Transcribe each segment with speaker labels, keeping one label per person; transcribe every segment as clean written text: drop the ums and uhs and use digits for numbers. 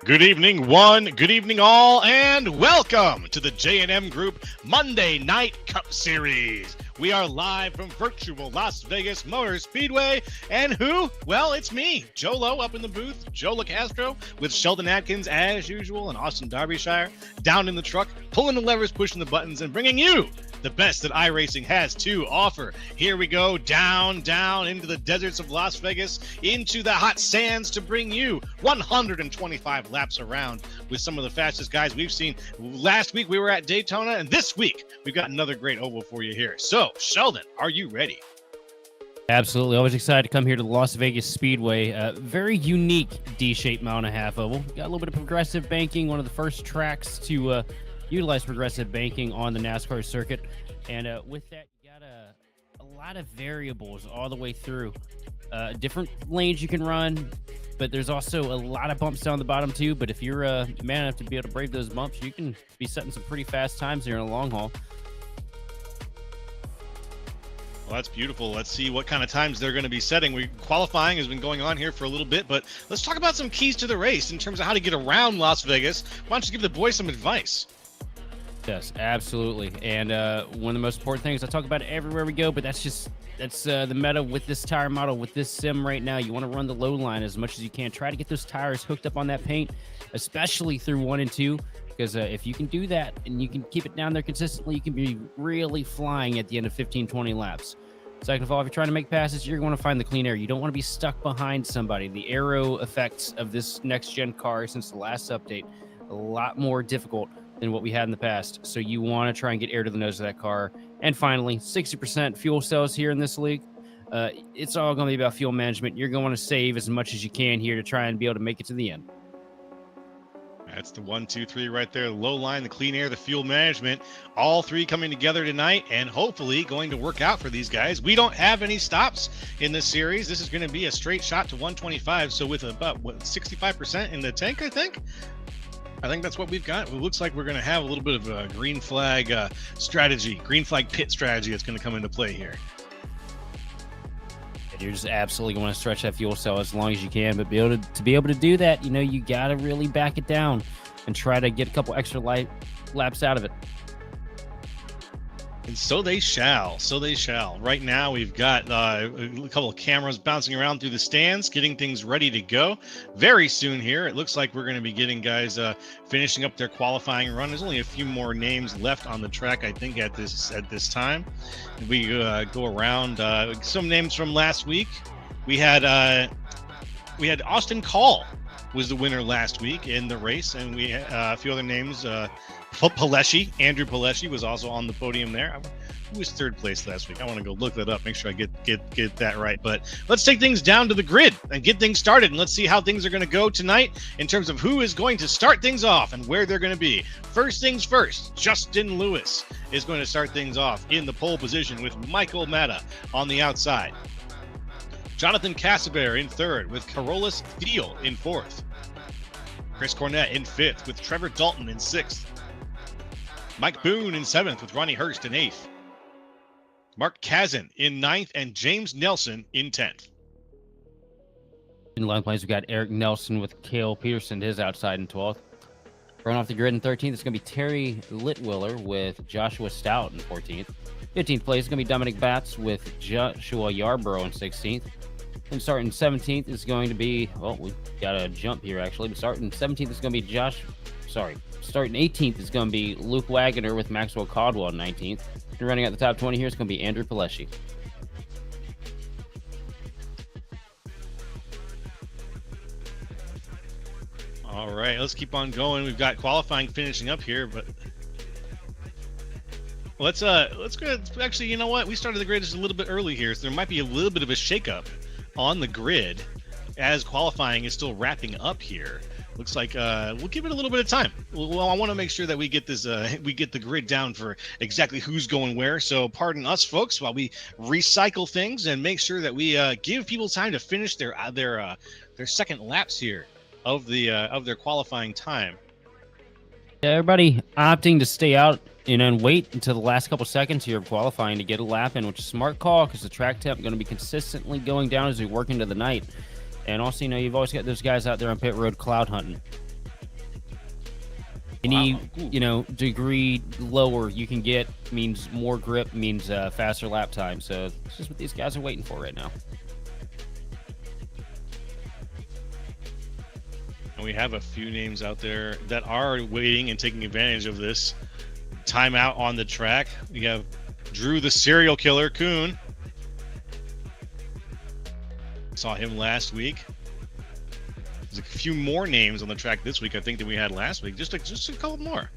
Speaker 1: Good evening, one. Good evening, all, and welcome to the J&M Group Monday Night Cup Series. We are live from virtual Las Vegas Motor Speedway, and who? Well, it's me, Jolo, up in the booth, Joe LaCastro, with Sheldon Atkins, as usual, and Austin Derbyshire, down in the truck, pulling the levers, pushing the buttons, and bringing you the best that iRacing has to offer. Here we go, down into the deserts of Las Vegas, into the hot sands to bring you 125 laps around with some of the fastest guys we've seen. Last week we were at Daytona, and this week we've got another great oval for you here. So, Sheldon, are you ready?
Speaker 2: Absolutely. Always excited to come here to the Las Vegas Speedway. Very unique D-shaped mile-and-a-half oval. Got a little bit of progressive banking, one of the first tracks to utilize progressive banking on the NASCAR circuit. And with that, you got a lot of variables all the way through. Different lanes you can run, but there's also a lot of bumps down the bottom too. But if you're man enough to be able to brave those bumps, you can be setting some pretty fast times here in a long haul.
Speaker 1: Well, that's beautiful. Let's see what kind of times they're going to be setting. Qualifying has been going on here for a little bit, but let's talk about some keys to the race in terms of how to get around Las Vegas. Why don't you give the boys some advice?
Speaker 2: Yes, absolutely. And one of the most important things I talk about it everywhere we go, but that's the meta with this tire model, with this sim right now. You want to run the low line as much as you can. Try to get those tires hooked up on that paint, especially through 1 and 2. Because if you can do that and you can keep it down there consistently, you can be really flying at the end of 15, 20 laps. Second of all, if you're trying to make passes, you're going to find the clean air. You don't want to be stuck behind somebody. The aero effects of this next-gen car since the last update, a lot more difficult than what we had in the past. So you want to try and get air to the nose of that car. And finally, 60% fuel cells here in this league. It's all going to be about fuel management. You're going to save as much as you can here to try and be able to make it to the end.
Speaker 1: That's the 1, 2, 3 right there. The low line, the clean air, the fuel management, all three coming together tonight and hopefully going to work out for these guys. We don't have any stops in this series. This is going to be a straight shot to 125. So with about 65% in the tank, I think that's what we've got. It looks like we're going to have a little bit of a green flag strategy, green flag pit strategy that's going to come into play here.
Speaker 2: You're just absolutely going to stretch that fuel cell as long as you can, but to be able to do that, you got to really back it down and try to get a couple extra laps out of it.
Speaker 1: And so they shall. Right now, we've got a couple of cameras bouncing around through the stands, getting things ready to go. Very soon here, it looks like we're going to be getting guys finishing up their qualifying run. There's only a few more names left on the track, I think, at this time. We go around some names from last week. We had Austin Call was the winner last week in the race, and we had a few other names. Andrew Palesci was also on the podium there. Who was third place last week? I want to go look that up, make sure I get that right. But let's take things down to the grid and get things started, and let's see how things are going to go tonight in terms of who is going to start things off and where they're going to be. First things first, Justin Lewis is going to start things off in the pole position with Michael Matta on the outside. Jonathan Casaber in third with Carolus Thiel in fourth. Chris Cornett in fifth with Trevor Dalton in sixth. Mike Boone in seventh with Ronnie Hurst in eighth. Mark Kazin in ninth and James Nelson in 10th.
Speaker 2: In line plays, we got Eric Nelson with Cale Peterson, his outside in 12th. Running off the grid in 13th, it's going to be Terry Litwiller with Joshua Stout in 14th. 15th place is going to be Dominic Batts with Joshua Yarborough in 16th. And starting 17th is going to be, well, we got a jump here actually, but starting 17th is going to be starting 18th is going to be Luke Wagoner with Maxwell Caldwell in 19th. And running at the top 20 here is going to be Andrew Palesci.
Speaker 1: All right, let's keep on going. We've got qualifying finishing up here, but let's go. Actually, you know what? We started the grid just a little bit early here, so there might be a little bit of a shakeup on the grid as qualifying is still wrapping up here. Looks like we'll give it a little bit of time. Well, I want to make sure that we get this, we get the grid down for exactly who's going where. So pardon us, folks, while we recycle things and make sure that we give people time to finish their second laps here of their qualifying time.
Speaker 2: Everybody opting to stay out and then wait until the last couple seconds here of qualifying to get a lap in, which is a smart call because the track temp going to be consistently going down as we work into the night. And also, you've always got those guys out there on pit road cloud hunting. Any,
Speaker 1: Ooh.
Speaker 2: degree lower you can get means more grip, means faster lap time. So it's just what these guys are waiting for right now.
Speaker 1: And we have a few names out there that are waiting and taking advantage of this timeout on the track. We have Drew the serial killer Kuhn. Saw him last week. There's a few more names on the track this week, I think, than we had last week. Just a couple more.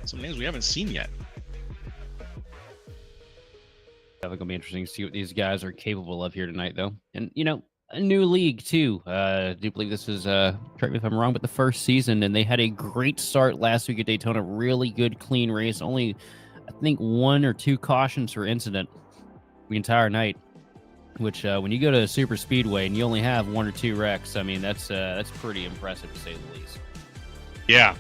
Speaker 1: Some names we haven't seen yet.
Speaker 2: Definitely gonna be interesting to see what these guys are capable of here tonight, though. And a new league too. I do believe this is correct me if I'm wrong, but the first season, and they had a great start last week at Daytona. Really good, clean race. Only, I think, 1 or 2 cautions for incident the entire night. Which, when you go to a super speedway and you only have 1 or 2 wrecks, I mean that's pretty impressive to say the least.
Speaker 1: Yeah,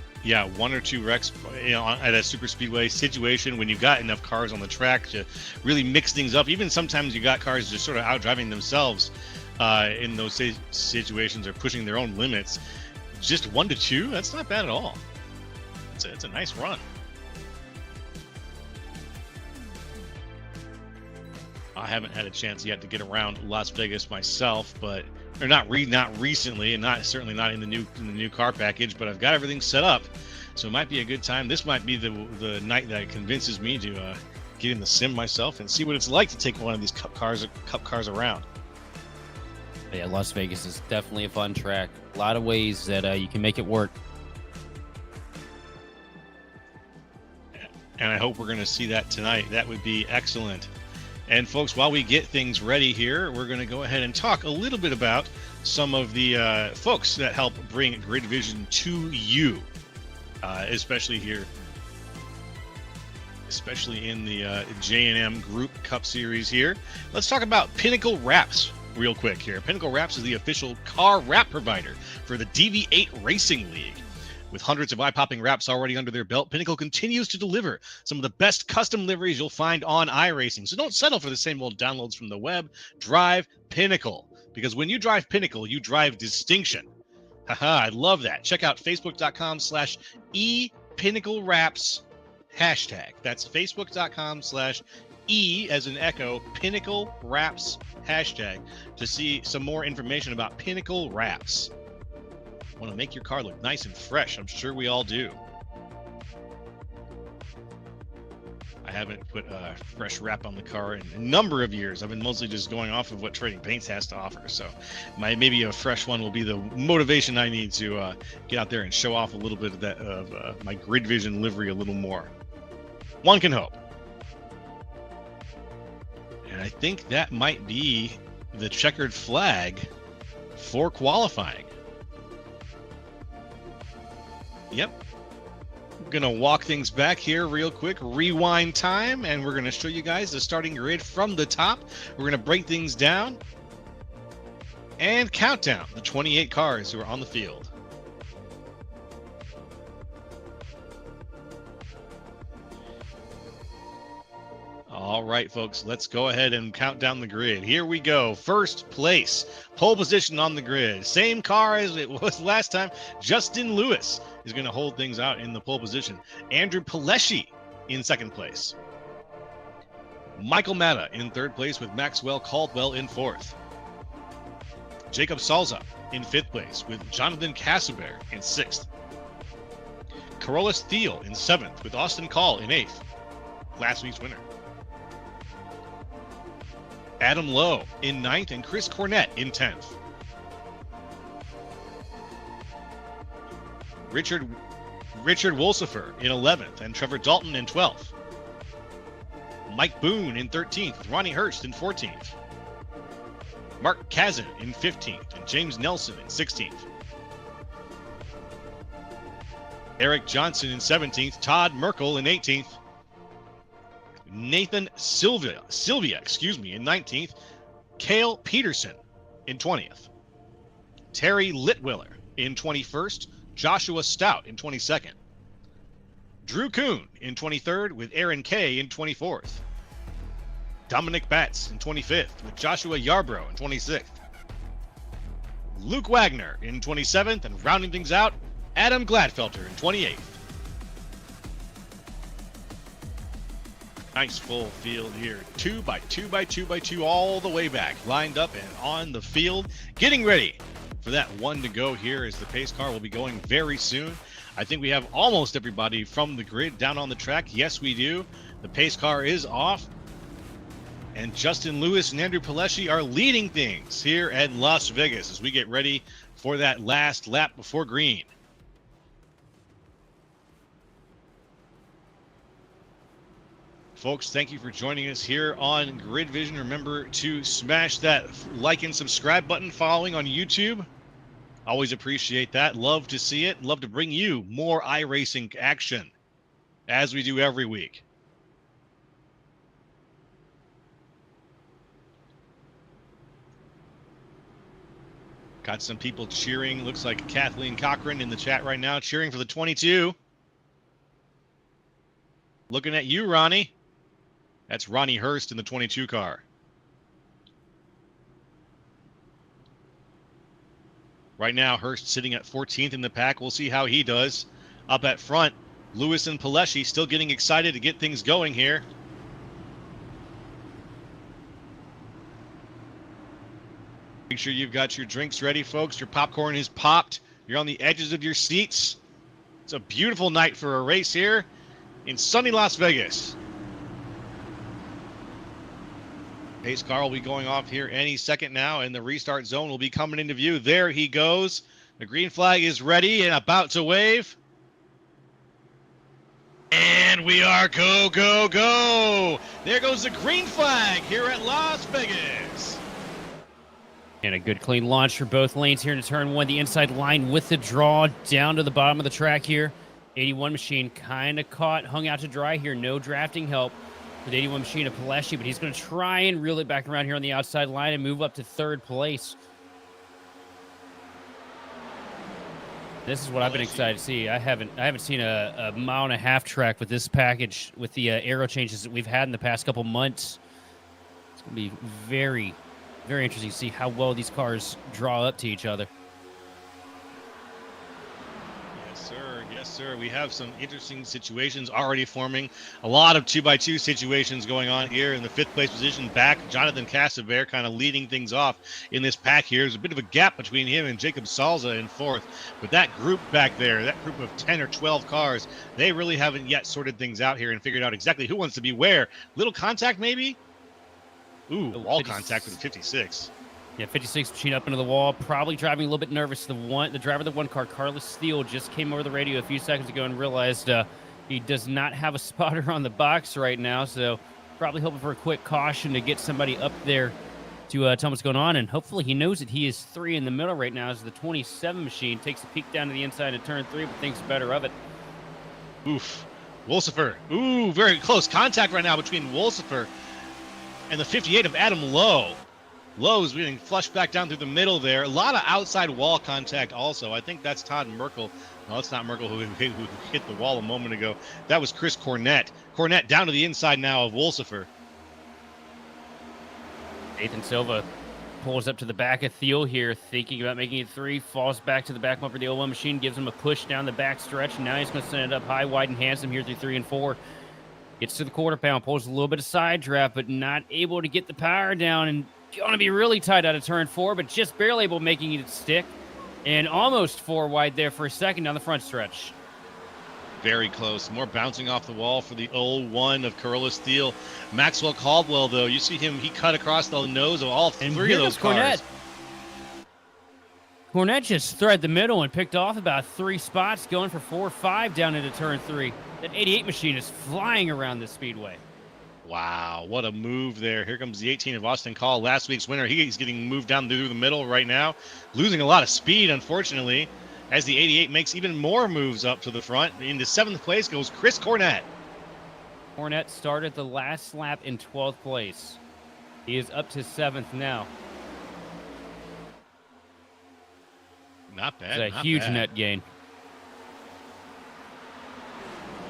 Speaker 1: 1 or 2 wrecks, at a super speedway situation when you've got enough cars on the track to really mix things up. Even sometimes you got cars just sort of out driving themselves in those situations or pushing their own limits. Just 1 to 2, that's not bad at all. It's a nice run. I haven't had a chance yet to get around Las Vegas myself, but not recently, and certainly not in the new car package. But I've got everything set up, so it might be a good time. This might be the night that convinces me to get in the sim myself and see what it's like to take one of these cup cars around.
Speaker 2: Yeah, Las Vegas is definitely a fun track. A lot of ways that you can make it work.
Speaker 1: And I hope we're going to see that tonight. That would be excellent. And folks, while we get things ready here, we're going to go ahead and talk a little bit about some of the folks that help bring Grid Vision to you, especially in the J&M Group Cup Series here. Let's talk about Pinnacle Wraps real quick here. Pinnacle Wraps is the official car wrap provider for the DV8 Racing League. With hundreds of eye-popping wraps already under their belt, Pinnacle continues to deliver some of the best custom liveries you'll find on iRacing. So don't settle for the same old downloads from the web. Drive Pinnacle, because when you drive Pinnacle, you drive distinction. Haha, I love that. Check out facebook.com/ePinnacleWraps hashtag. That's facebook.com/E as in Echo, Pinnacle Wraps hashtag to see some more information about Pinnacle Wraps. Want to make your car look nice and fresh. I'm sure we all do. I haven't put a fresh wrap on the car in a number of years. I've been mostly just going off of what Trading Paints has to offer. So maybe a fresh one will be the motivation I need to get out there and show off a little bit of that of my Grid Vision livery a little more. One can hope. And I think that might be the checkered flag for qualifying. Yep. Gonna walk things back here real quick, rewind time, and we're gonna show you guys the starting grid from the top. We're gonna break things down and count down the 28 cars who are on the field. All right, folks, let's go ahead and count down the grid. Here we go. First place, pole position on the grid. Same car as it was last time. Justin Lewis is going to hold things out in the pole position. Andrew Pileshi in second place. Michael Matta in third place with Maxwell Caldwell in fourth. Jacob Salza in fifth place with Jonathan Cassaber in sixth. Carolus Thiel in seventh with Austin Call in eighth. Last week's winner. Adam Lowe in ninth and Chris Cornett in 10th. Richard Wolsifer in 11th and Trevor Dalton in 12th. Mike Boone in 13th with Ronnie Hurst in 14th. Mark Kazin in 15th and James Nelson in 16th. Eric Johnson in 17th, Todd Merkel in 18th. Nathan Sylvia, in 19th. Cale Peterson in 20th. Terry Litwiller in 21st. Joshua Stout in 22nd. Drew Kuhn in 23rd with Aaron Kay in 24th. Dominic Batts in 25th with Joshua Yarbrough in 26th. Luke Wagner in 27th, and rounding things out, Adam Gladfelter in 28th. Nice full field here. 2 by 2 by 2 by 2 all the way back. Lined up and on the field. Getting ready for that one to go here as the pace car will be going very soon. I think we have almost everybody from the grid down on the track. Yes, we do. The pace car is off. And Justin Lewis and Andrew Pileshi are leading things here at Las Vegas as we get ready for that last lap before green. Folks, thank you for joining us here on Grid Vision. Remember to smash that like and subscribe button following on YouTube. Always appreciate that. Love to see it. Love to bring you more iRacing action as we do every week. Got some people cheering. Looks like Kathleen Cochran in the chat right now cheering for the 22. Looking at you, Ronnie. That's Ronnie Hurst in the 22 car. Right now, Hurst sitting at 14th in the pack. We'll see how he does. Up at front, Lewis and Pileshi still getting excited to get things going here. Make sure you've got your drinks ready, folks. Your popcorn is popped. You're on the edges of your seats. It's a beautiful night for a race here in sunny Las Vegas. Pace car will be going off here any second now, and the restart zone will be coming into view. There he goes. The green flag is ready and about to wave. And we are go, go, go. There goes the green flag here at Las Vegas.
Speaker 2: And a good clean launch for both lanes here into turn one. The inside line with the draw down to the bottom of the track here. 81 machine kind of caught, hung out to dry here. No drafting help with 81 machine of Pileshi, but he's going to try and reel it back around here on the outside line and move up to third place. This is what I've been excited to see. I haven't seen a mile and a half track with this package with the aero changes that we've had in the past couple months. It's going to be very, very interesting to see how well these cars draw up to each other.
Speaker 1: Yes, sir. Yes, sir. We have some interesting situations already forming. A lot of 2x2 situations going on here in the fifth place position back. Jonathan Casabear kind of leading things off in this pack here. There's a bit of a gap between him and Jacob Salza in fourth. But that group back there, that group of 10 or 12 cars, they really haven't yet sorted things out here and figured out exactly who wants to be where. Little contact maybe? Ooh, wall contact with the 56.
Speaker 2: Yeah, 56 machine up into the wall, probably driving a little bit nervous. The driver of the one car, Carlos Steele, just came over the radio a few seconds ago and realized he does not have a spotter on the box right now, so probably hoping for a quick caution to get somebody up there to tell him what's going on, and hopefully he knows that he is 3 in the middle right now as the 27 machine takes a peek down to the inside of turn 3, but thinks better of it.
Speaker 1: Oof. Wolsifer. Ooh, very close contact right now between Wolsifer and the 58 of Adam Lowe. Lowe's being flushed back down through the middle there. A lot of outside wall contact also. I think that's Todd Merkel. No, it's not Merkel who hit the wall a moment ago. That was Chris Cornett. Cornett down to the inside now of Wolsifer.
Speaker 2: Nathan Silva pulls up to the back of Thiel here, thinking about making it 3, falls back to the back bumper of the 01 machine, gives him a push down the back stretch. Now he's going to send it up high, wide, and handsome here through 3 and 4. Gets to the quarter pound, pulls a little bit of side draft, but not able to get the power down, and going to be really tight out of turn 4, but just barely able making it stick. And almost 4 wide there for a second down the front stretch.
Speaker 1: Very close. More bouncing off the wall for the 01 of Carlos Steele. Maxwell Caldwell, though, you see him, he cut across the nose of all 3 of those cars.
Speaker 2: Cornett just threaded the middle and picked off about 3 spots, going for 4 or 5 down into turn 3. That 88 machine is flying around this speedway.
Speaker 1: Wow, what a move there. Here comes the 18 of Austin Call, last week's winner. He's getting moved down through the middle right now, losing a lot of speed, unfortunately, as the 88 makes even more moves up to the front. Into 7th place goes Chris Cornett.
Speaker 2: Cornett started the last lap in 12th place. He is up to 7th now.
Speaker 1: Not bad.
Speaker 2: It's a huge net gain.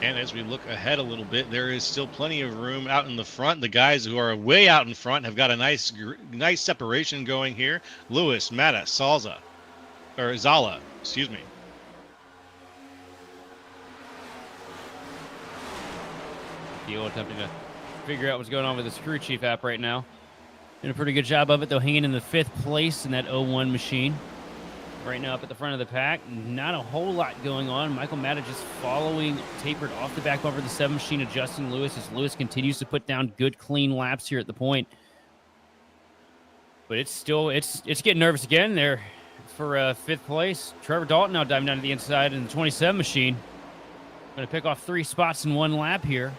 Speaker 1: And as we look ahead a little bit, there is still plenty of room out in the front. The guys who are way out in front have got a nice separation going here. Lewis, Mata, Zala, excuse me.
Speaker 2: field, attempting to figure out what's going on with his crew chief app right now. Doing a pretty good job of it, though, hanging in the 5th place in that 01 machine. Right now up at the front of the pack, not a whole lot going on. Michael Matta just following, tapered off the back bumper of the 7 machine of Justin Lewis as Lewis continues to put down good, clean laps here at the point. But it's getting nervous again there for 5th place. Trevor Dalton now diving down to the inside in the 27 machine. Going to pick off 3 spots in 1 lap here.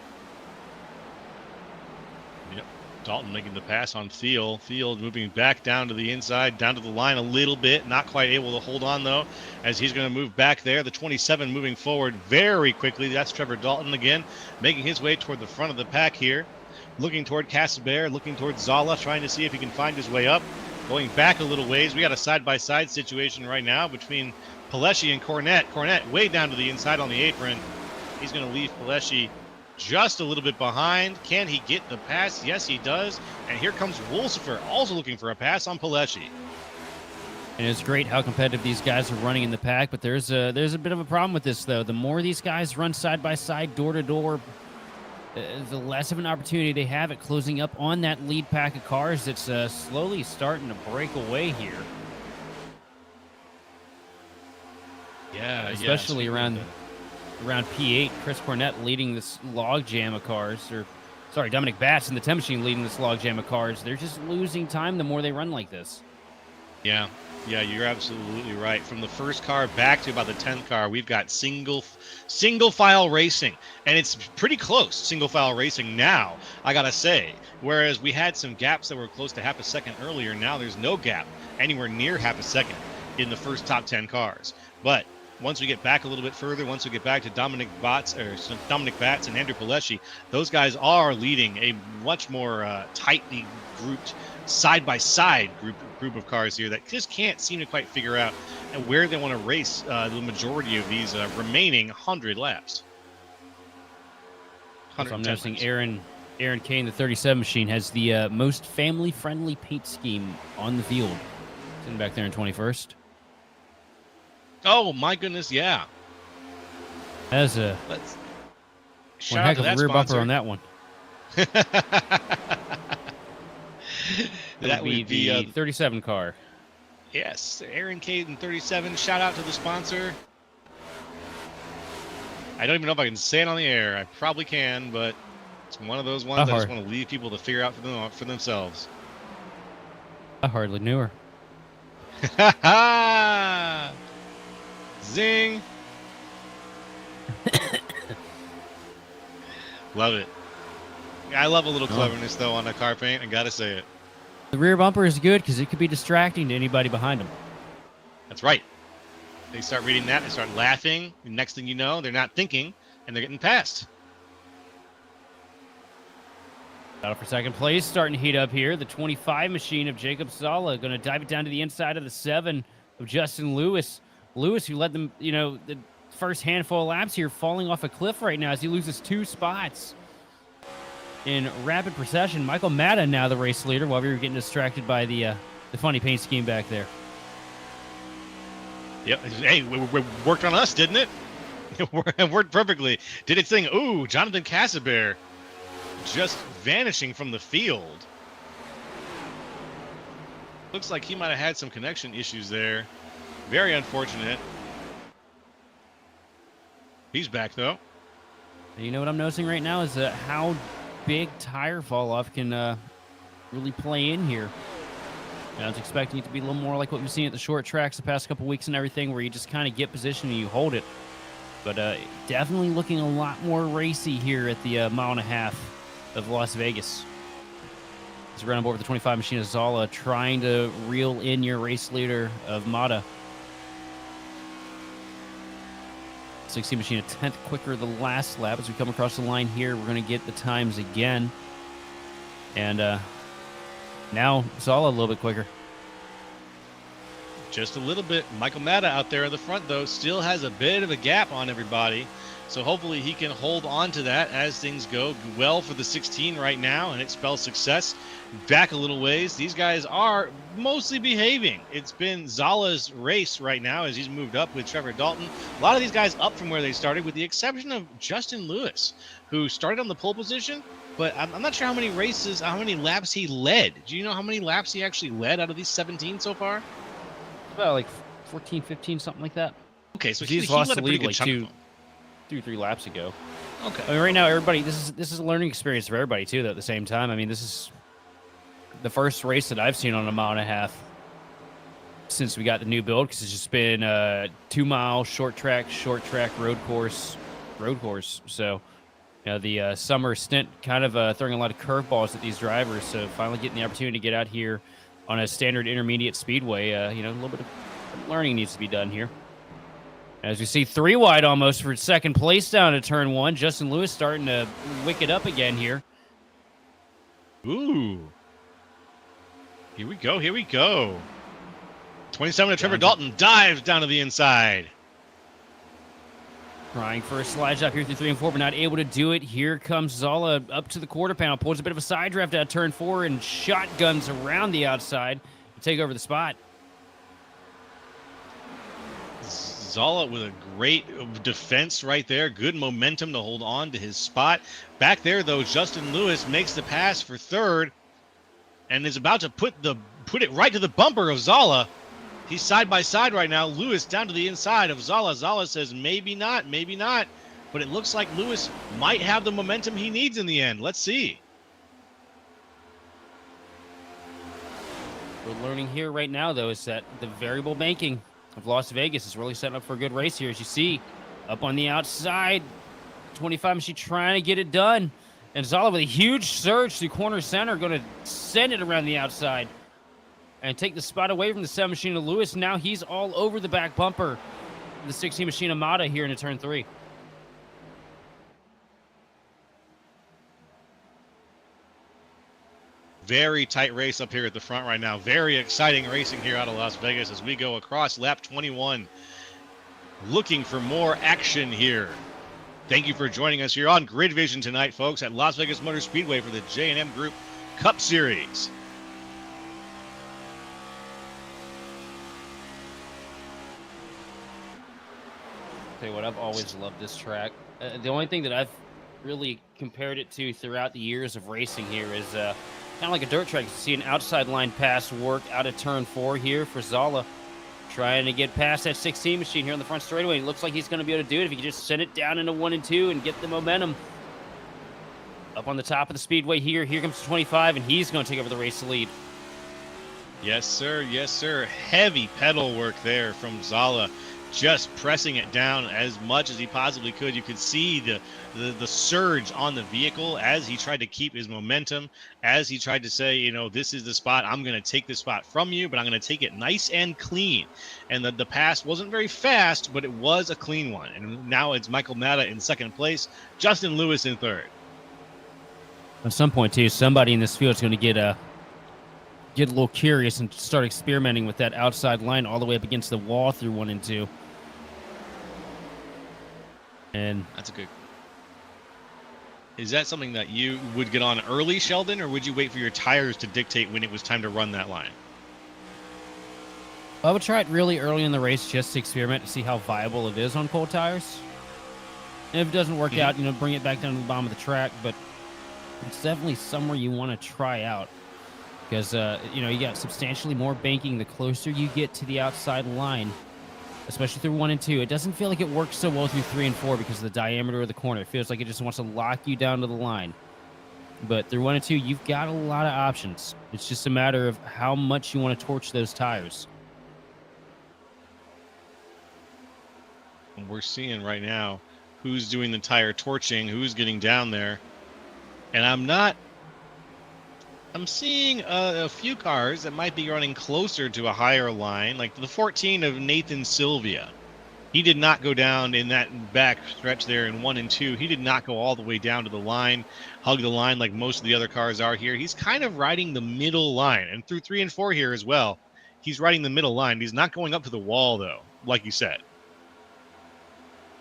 Speaker 1: Yep. Dalton making the pass on Field. Field moving back down to the inside, down to the line a little bit. Not quite able to hold on, though, as he's going to move back there. The 27 moving forward very quickly. That's Trevor Dalton again, making his way toward the front of the pack here. Looking toward Casabert, looking toward Zala, trying to see if he can find his way up. Going back a little ways. We got a side-by-side situation right now between Paleshi and Cornette. Cornette way down to the inside on the apron. He's going to leave Paleshi just a little bit behind. Can he get the pass? Yes, he does. And here comes Wolsifer, also looking for a pass on Paleshi.
Speaker 2: And it's great how competitive these guys are running in the pack, but there's a bit of a problem with this, though. The more these guys run side-by-side, door-to-door, the less of an opportunity they have at closing up on that lead pack of cars that's slowly starting to break away here.
Speaker 1: Yeah,
Speaker 2: especially around P8. Chris Cornette leading this log jam of cars, Dominic Batts in the 10 machine leading this log jam of cars. They're just losing time the more they run like this.
Speaker 1: Yeah, you're absolutely right. From the first car back to about the 10th car, we've got single file racing, and it's pretty close single file racing now, I gotta say. Whereas we had some gaps that were close to half a second earlier, now there's no gap anywhere near half a second in the first top 10 cars. But once we get back a little bit further, once we get back to Dominic Batts and Andrew Paleshi, those guys are leading a much more tightly grouped side-by-side group of cars here that just can't seem to quite figure out where they want to race the majority of these remaining 100 laps.
Speaker 2: So I'm noticing Aaron Kane, the 37 machine, has the most family-friendly paint scheme on the field. Sitting back there in 21st.
Speaker 1: Oh, my goodness, yeah.
Speaker 2: That's one heck of a rear bumper on that one. That would be the 37 car.
Speaker 1: Yes, Aaron Caden 37. Shout out to the sponsor. I don't even know if I can say it on the air. I probably can, but it's one of those ones I just want to leave people to figure out for themselves.
Speaker 2: I hardly knew her.
Speaker 1: Zing. Love it. I love a little cleverness, though, on a car paint. I gotta say it.
Speaker 2: The rear bumper is good because it could be distracting to anybody behind them.
Speaker 1: That's right. They start reading that, they start laughing. The next thing you know, they're not thinking, and they're getting passed.
Speaker 2: Battle for second place, starting to heat up here. The 25 machine of Jacob Sala going to dive it down to the inside of the 7 of Justin Lewis. Lewis, who led them, the first handful of laps here, falling off a cliff right now as he loses 2 spots. In rapid procession, Michael Matta now the race leader while we were getting distracted by the funny paint scheme back there.
Speaker 1: Yep. Hey, we worked on us, didn't it? It worked perfectly. Did its thing. Ooh, Jonathan Casabert just vanishing from the field. Looks like he might have had some connection issues there. Very unfortunate. He's back, though.
Speaker 2: You know what I'm noticing right now is how big tire fall off can really play in here. I was expecting it to be a little more like what we've seen at the short tracks the past couple weeks and everything, where you just kind of get position and you hold it. But definitely looking a lot more racy here at the mile and a half of Las Vegas. As we run aboard with the 25 machine of Zala, trying to reel in your race leader of Mata. 16 machine a 10th quicker the last lap. As we come across the line here, we're going to get the times again. And now Zala a little bit quicker.
Speaker 1: Just a little bit. Michael Matta out there in the front, though, still has a bit of a gap on everybody. So hopefully he can hold on to that as things go well for the 16 right now, and it spells success. Back a little ways. These guys are mostly behaving. It's been Zala's race right now as he's moved up with Trevor Dalton. A lot of these guys up from where they started, with the exception of Justin Lewis, who started on the pole position, but I'm not sure how many laps he led. Do you know how many laps he actually led out of these 17 so far?
Speaker 2: About like 14, 15, something like that.
Speaker 1: Okay, so
Speaker 2: he's
Speaker 1: he
Speaker 2: lost
Speaker 1: led a
Speaker 2: the
Speaker 1: pretty
Speaker 2: lead
Speaker 1: good
Speaker 2: like
Speaker 1: chunk of them.
Speaker 2: 2-3 laps ago.
Speaker 1: Okay.
Speaker 2: I mean, right now, everybody, this is a learning experience for everybody too. Though at the same time, I mean, this is the first race that I've seen on a mile and a half since we got the new build, because it's just been 2 mile short track road course. So, you know, the summer stint kind of throwing a lot of curveballs at these drivers. So finally getting the opportunity to get out here on a standard intermediate speedway, you know, a little bit of learning needs to be done here. As we see, 3 wide almost for second place down to turn 1. Justin Lewis starting to wick it up again here.
Speaker 1: Ooh. Here we go. 27 to Trevor Dalton dives down to the inside.
Speaker 2: Trying for a slide job here through 3 and 4, but not able to do it. Here comes Zala up to the quarter panel, pulls a bit of a side draft out of turn 4, and shotguns around the outside to take over the spot.
Speaker 1: Zala with a great defense right there. Good momentum to hold on to his spot. Back there, though, Justin Lewis makes the pass for third and is about to put it right to the bumper of Zala. He's side by side right now. Lewis down to the inside of Zala. Zala says maybe not. But it looks like Lewis might have the momentum he needs in the end. Let's see.
Speaker 2: We're learning here right now, though, is that the variable banking of Las Vegas is really setting up for a good race here. As you see, up on the outside, 25 machine trying to get it done. And Zala with a huge surge to corner center, going to send it around the outside and take the spot away from the 7 machine of Lewis. Now he's all over the back bumper, the 16 machine of Mata here into turn 3.
Speaker 1: Very tight race up here at the front right now. Very exciting racing here out of Las Vegas as we go across lap 21. Looking for more action here. Thank you for joining us here on Grid Vision tonight, folks, at Las Vegas Motor Speedway for the J&M Group Cup Series.
Speaker 2: Tell you what, I've always loved this track. The only thing that I've really compared it to throughout the years of racing here is kind of like a dirt track. You see an outside line pass work out of turn 4 here for Zala, trying to get past that 16 machine here on the front straightaway. It looks like he's going to be able to do it if he can just send it down into 1 and 2 and get the momentum. Up on the top of the speedway here. Here comes 25, and he's going to take over the race lead.
Speaker 1: Yes, sir. Yes, sir. Heavy pedal work there from Zala. Just pressing it down as much as he possibly could. You could see the surge on the vehicle as he tried to keep his momentum, as he tried to say, you know, this is the spot. I'm going to take this spot from you, but I'm going to take it nice and clean. And the pass wasn't very fast, but it was a clean one. And now it's Michael Mata in second place, Justin Lewis in third.
Speaker 2: At some point, too, somebody in this field is going to get a little curious and start experimenting with that outside line all the way up against the wall through 1 and 2. And
Speaker 1: that's a good. Is that something that you would get on early, Sheldon, or would you wait for your tires to dictate when it was time to run that line?
Speaker 2: I would try it really early in the race just to experiment to see how viable it is on cold tires. And if it doesn't work out, you know, bring it back down to the bottom of the track. But it's definitely somewhere you want to try out because, you know, you got substantially more banking the closer you get to the outside line, especially through 1 and 2. It doesn't feel like it works so well through 3 and 4 because of the diameter of the corner. It feels like it just wants to lock you down to the line. But through 1 and 2, you've got a lot of options. It's just a matter of how much you want to torch those tires.
Speaker 1: We're seeing right now who's doing the tire torching, who's getting down there. And I'm seeing a few cars that might be running closer to a higher line, like the 14 of Nathan Sylvia. He did not go down in that back stretch there in 1 and 2. He did not go all the way down to the line, hug the line like most of the other cars are here. He's kind of riding the middle line. And through 3 and 4 here as well, he's riding the middle line. He's not going up to the wall, though, like you said.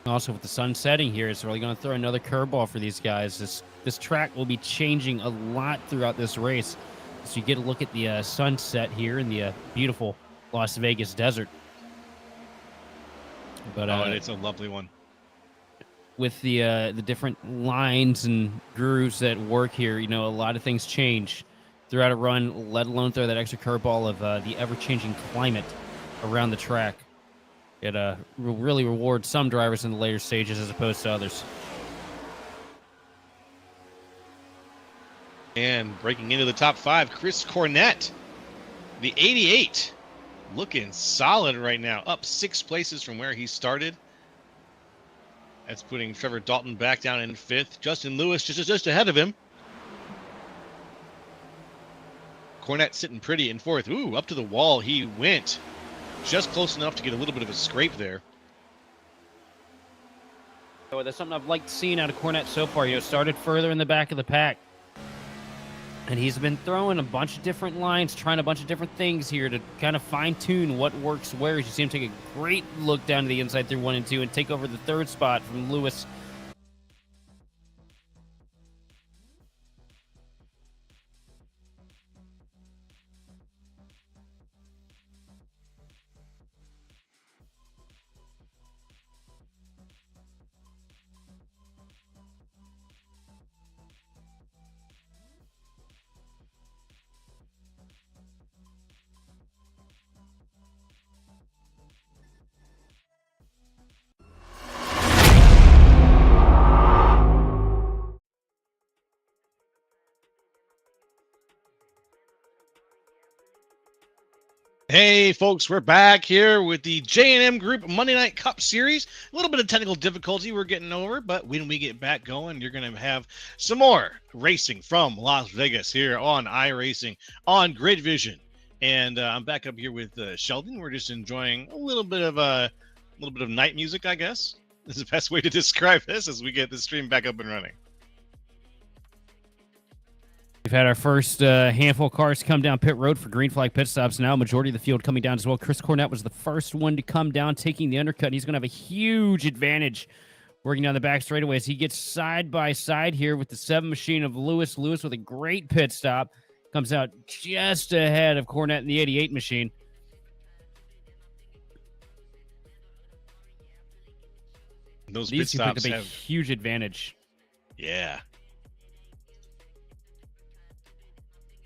Speaker 2: Also, with the sun setting here, it's really going to throw another curveball for these guys. This track will be changing a lot throughout this race. So you get a look at the sunset here in the beautiful Las Vegas desert. But
Speaker 1: Oh, and it's a lovely one.
Speaker 2: with the different lines and grooves that work here, you know, a lot of things change throughout a run, let alone throw that extra curveball of the ever-changing climate around the track. It will really reward some drivers in the later stages as opposed to others.
Speaker 1: And breaking into the top 5, Chris Cornett, the 88, looking solid right now, up 6 places from where he started. That's putting Trevor Dalton back down in 5th. Justin Lewis just ahead of him. Cornett sitting pretty in 4th. Ooh, up to the wall he went. Just close enough to get a little bit of a scrape there.
Speaker 2: So that's something I've liked seeing out of Cornett so far. You know, started further in the back of the pack. And he's been throwing a bunch of different lines, trying a bunch of different things here to kind of fine-tune what works where. You see him take a great look down to the inside through 1 and 2 and take over the 3rd spot from Lewis.
Speaker 1: Hey, folks, we're back here with the J&M Group Monday Night Cup Series. A little bit of technical difficulty we're getting over, but when we get back going, you're going to have some more racing from Las Vegas here on iRacing on Grid Vision. And I'm back up here with Sheldon. We're just enjoying a little bit of night music, I guess. This is the best way to describe this as we get the stream back up and running.
Speaker 2: We've had our first handful of cars come down pit road for green flag pit stops now. Majority of the field coming down as well. Chris Cornett was the first one to come down, taking the undercut. And he's going to have a huge advantage working down the back straightaway as he gets side by side here with the 7 machine of Lewis. Lewis with a great pit stop. Comes out just ahead of Cornett in the 88 machine.
Speaker 1: Those
Speaker 2: These
Speaker 1: pit
Speaker 2: two picked
Speaker 1: stops
Speaker 2: up a
Speaker 1: have
Speaker 2: huge advantage.
Speaker 1: Yeah.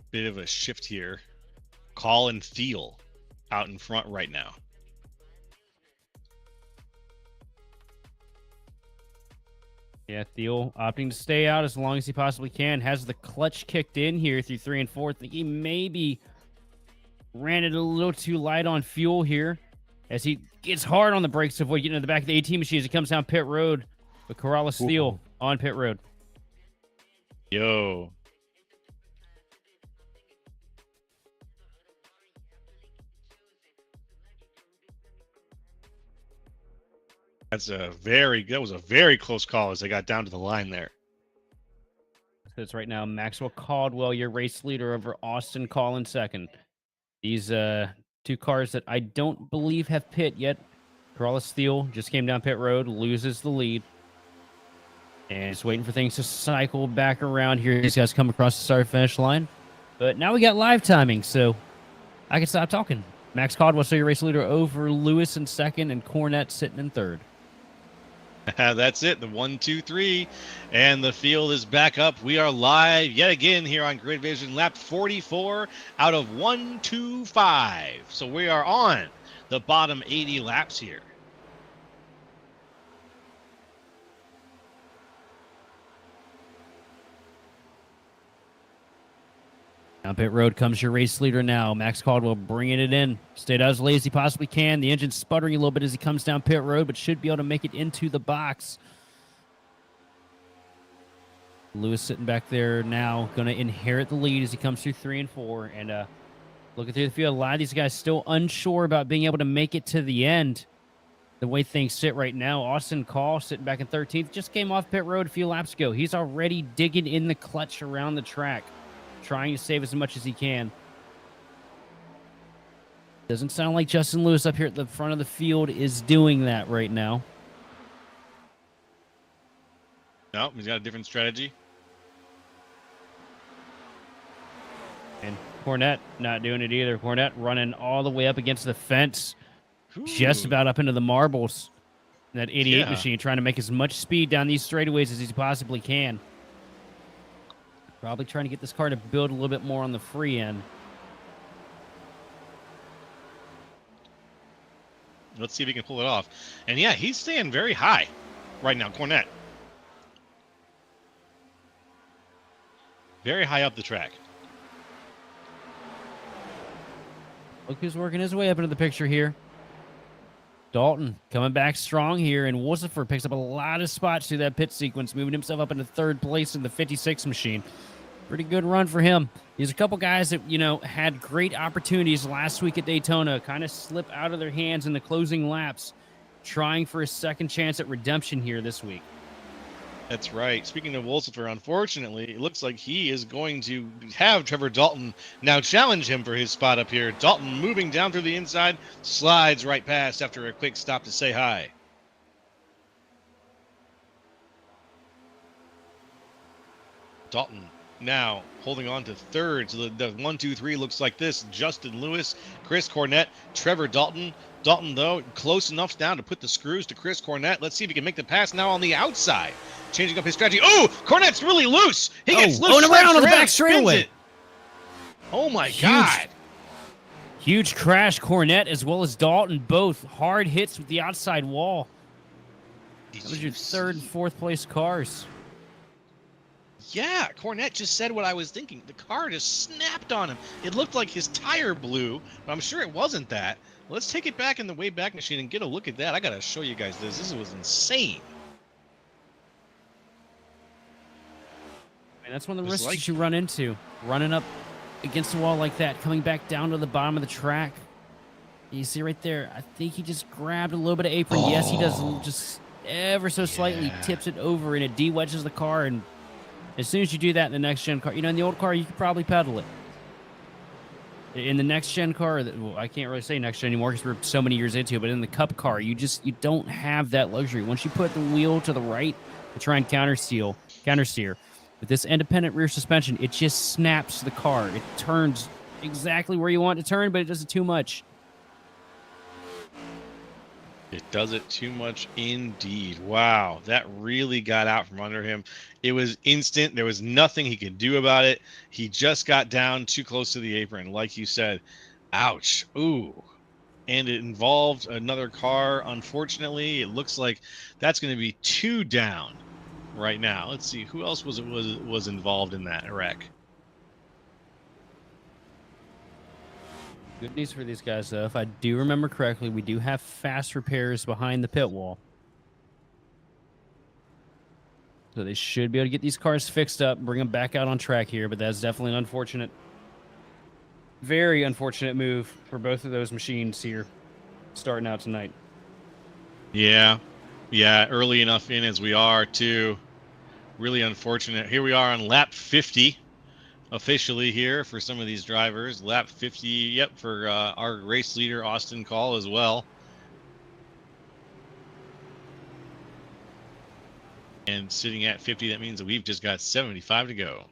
Speaker 1: Bit of a shift here. Call and Thiel out in front right now.
Speaker 2: Yeah, Thiel opting to stay out as long as he possibly can. Has the clutch kicked in here through 3 and 4. I think he maybe ran it a little too light on fuel here as he gets hard on the brakes to avoid getting to the back of the 18 machine as he comes down pit road. But Corrales Thiel on pit road.
Speaker 1: Yo. That was a very close call as they got down to the line there.
Speaker 2: So it's right now Maxwell Caldwell, your race leader, over Austin Call in second. These 2 cars that I don't believe have pit yet. Corrales Thiel just came down pit road, loses the lead. And just waiting for things to cycle back around here. These guys come across the start-finish line. But now we got live timing, so I can stop talking. Max Caldwell, so your race leader, over Lewis in second and Cornett sitting in third.
Speaker 1: That's it. The 1, 2, 3, and the field is back up. We are live yet again here on Grid Vision, lap 44 out of 125. So we are on the bottom 80 laps here.
Speaker 2: Down pit road comes your race leader now. Max Caldwell bringing it in. Stayed out as late as he possibly can. The engine's sputtering a little bit as he comes down pit road, but should be able to make it into the box. Lewis sitting back there now, going to inherit the lead as he comes through 3 and 4. And looking through the field, a lot of these guys still unsure about being able to make it to the end. The way things sit right now, Austin Call sitting back in 13th, just came off pit road a few laps ago. He's already digging in the clutch around the track, trying to save as much as he can. Doesn't sound like Justin Lewis up here at the front of the field is doing that right now.
Speaker 1: No, he's got a different strategy.
Speaker 2: And Cornette not doing it either. Cornette running all the way up against the fence, just
Speaker 1: Ooh,
Speaker 2: about up into the marbles. That 88
Speaker 1: yeah.
Speaker 2: machine trying to make as much speed down these straightaways as he possibly can. Probably trying to get this car to build a little bit more on the free end.
Speaker 1: Let's see if he can pull it off. And yeah, he's staying very high right now, Cornette. Very high up the track.
Speaker 2: Look who's working his way up into the picture here. Dalton coming back strong here, and Wolsifer picks up a lot of spots through that pit sequence, moving himself up into third place in the 56 machine. Pretty good run for him. There's a couple guys that, had great opportunities last week at Daytona, kind of slip out of their hands in the closing laps, trying for a second chance at redemption here this week.
Speaker 1: That's right. Speaking of Wolsifer, unfortunately, it looks like he is going to have Trevor Dalton now challenge him for his spot up here. Dalton moving down through the inside, slides right past after a quick stop to say hi. Dalton now holding on to third. So the 1, 2, 3 looks like this. Justin Lewis, Chris Cornette, Trevor Dalton. Dalton, though, close enough now to put the screws to Chris Cornette. Let's see if he can make the pass now on the outside. Changing up his strategy. Oh, Cornette's really loose. He gets loose.
Speaker 2: Going around on the back straightaway.
Speaker 1: Oh, my God.
Speaker 2: Huge crash. Cornette as well as Dalton, both hard hits with the outside wall. That was your third and fourth place cars.
Speaker 1: Yeah, Cornette just said what I was thinking. The car just snapped on him. It looked like his tire blew, but I'm sure it wasn't that. Let's take it back in the Wayback Machine and get a look at that. I got to show you guys this. This was insane.
Speaker 2: And that's one of the risks that you run into. Running up against the wall like that, coming back down to the bottom of the track. You see right there, I think he just grabbed a little bit of apron. Oh. Yes, he does just ever so slightly tips it over, and it de-wedges the car. And as soon as you do that in the next-gen car, in the old car, you could probably pedal it. In the next-gen car, well, I can't really say next-gen anymore because we're so many years into it, but in the Cup car, you don't have that luxury. Once you put the wheel to the right to try and countersteer, with this independent rear suspension, it just snaps the car. It turns exactly where you want it to turn, but it does it too much.
Speaker 1: It does it too much indeed. Wow, that really got out from under him. It was instant. There was nothing he could do about it. He just got down too close to the apron. Like you said, ouch. Ooh. And it involved another car. Unfortunately, it looks like that's going to be 2 down right now. Let's see. Who else was involved in that wreck?
Speaker 2: Good news for these guys, though. If I do remember correctly, we do have fast repairs behind the pit wall. So they should be able to get these cars fixed up, bring them back out on track here, but that's definitely an unfortunate, very unfortunate move for both of those machines here starting out tonight.
Speaker 1: Yeah, early enough in as we are, too. Really unfortunate. Here we are on lap 50. Officially here for some of these drivers. Lap 50, yep, for our race leader, Austin Call, as well. And sitting at 50, that means that we've just got 75 to go.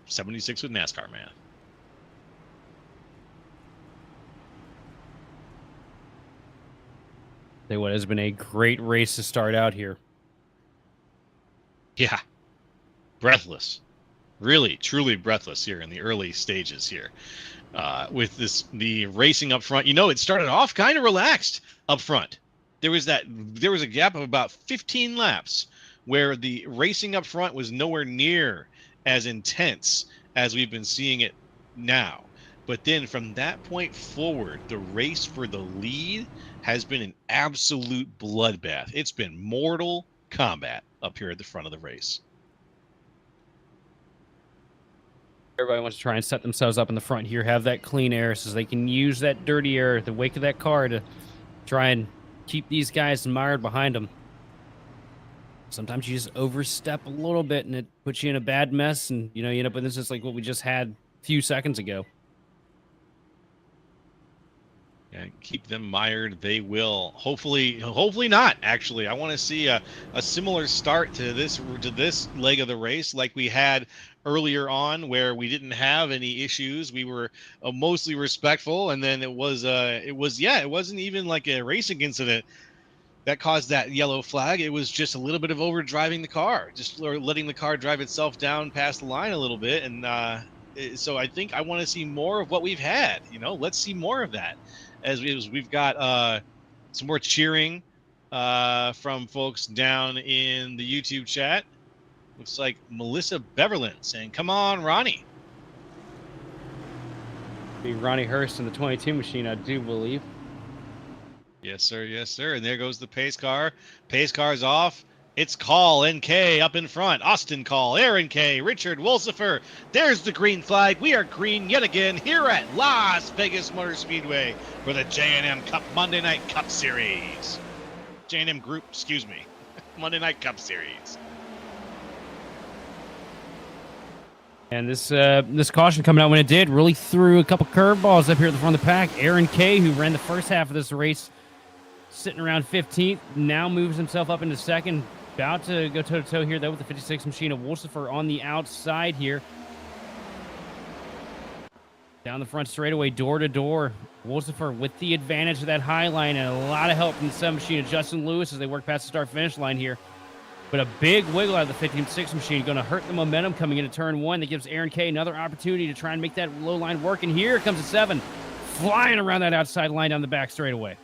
Speaker 1: .76 with NASCAR, man.
Speaker 2: Tell you what, has been a great race to start out here.
Speaker 1: Yeah, breathless, really, truly breathless here in the early stages here. With the racing up front, it started off kind of relaxed up front. There was a gap of about 15 laps where the racing up front was nowhere near as intense as we've been seeing it now. But then from that point forward, the race for the lead has been an absolute bloodbath. It's been Mortal Kombat up here at the front of the race.
Speaker 2: Everybody wants to try and set themselves up in the front here, have that clean air so they can use that dirty air, the wake of that car, to try and keep these guys mired behind them. Sometimes you just overstep a little bit and it puts you in a bad mess, and you end up with this just like what we just had a few seconds ago.
Speaker 1: And keep them mired. They will. Hopefully not. Actually, I want to see a similar start to this leg of the race like we had earlier on, where we didn't have any issues. We were mostly respectful, and then it wasn't even like a racing incident that caused that yellow flag. It was just a little bit of over driving the car, just letting the car drive itself down past the line a little bit. And so I think I want to see more of what we've had. Let's see more of that as we've got some more cheering from folks down in the YouTube chat. Looks like Melissa Beverland saying, "Come on, Ronnie."
Speaker 2: Be Ronnie Hurst in the 22 machine, I do believe.
Speaker 1: Yes, sir. Yes, sir. And there goes the pace car. Pace car's off. It's Call and K up in front. Austin Call, Aaron K, Richard Wolsifer. There's the green flag. We are green yet again here at Las Vegas Motor Speedway for the J&M Cup Monday Night Cup Series. J&M Group, excuse me. Monday Night Cup Series.
Speaker 2: And this caution coming out when it did really threw a couple curveballs up here at the front of the pack. Aaron K, who ran the first half of this race, sitting around 15th, now moves himself up into second. About to go toe-to-toe here, though, with the 56 machine of Wolsifer on the outside here. Down the front straightaway, door to door. Wolsifer with the advantage of that high line and a lot of help from the 7 machine of Justin Lewis as they work past the start-finish line here. But a big wiggle out of the 56 machine, going to hurt the momentum coming into turn 1. That gives Aaron K another opportunity to try and make that low line work. And here comes the 7, flying around that outside line down the back straightaway.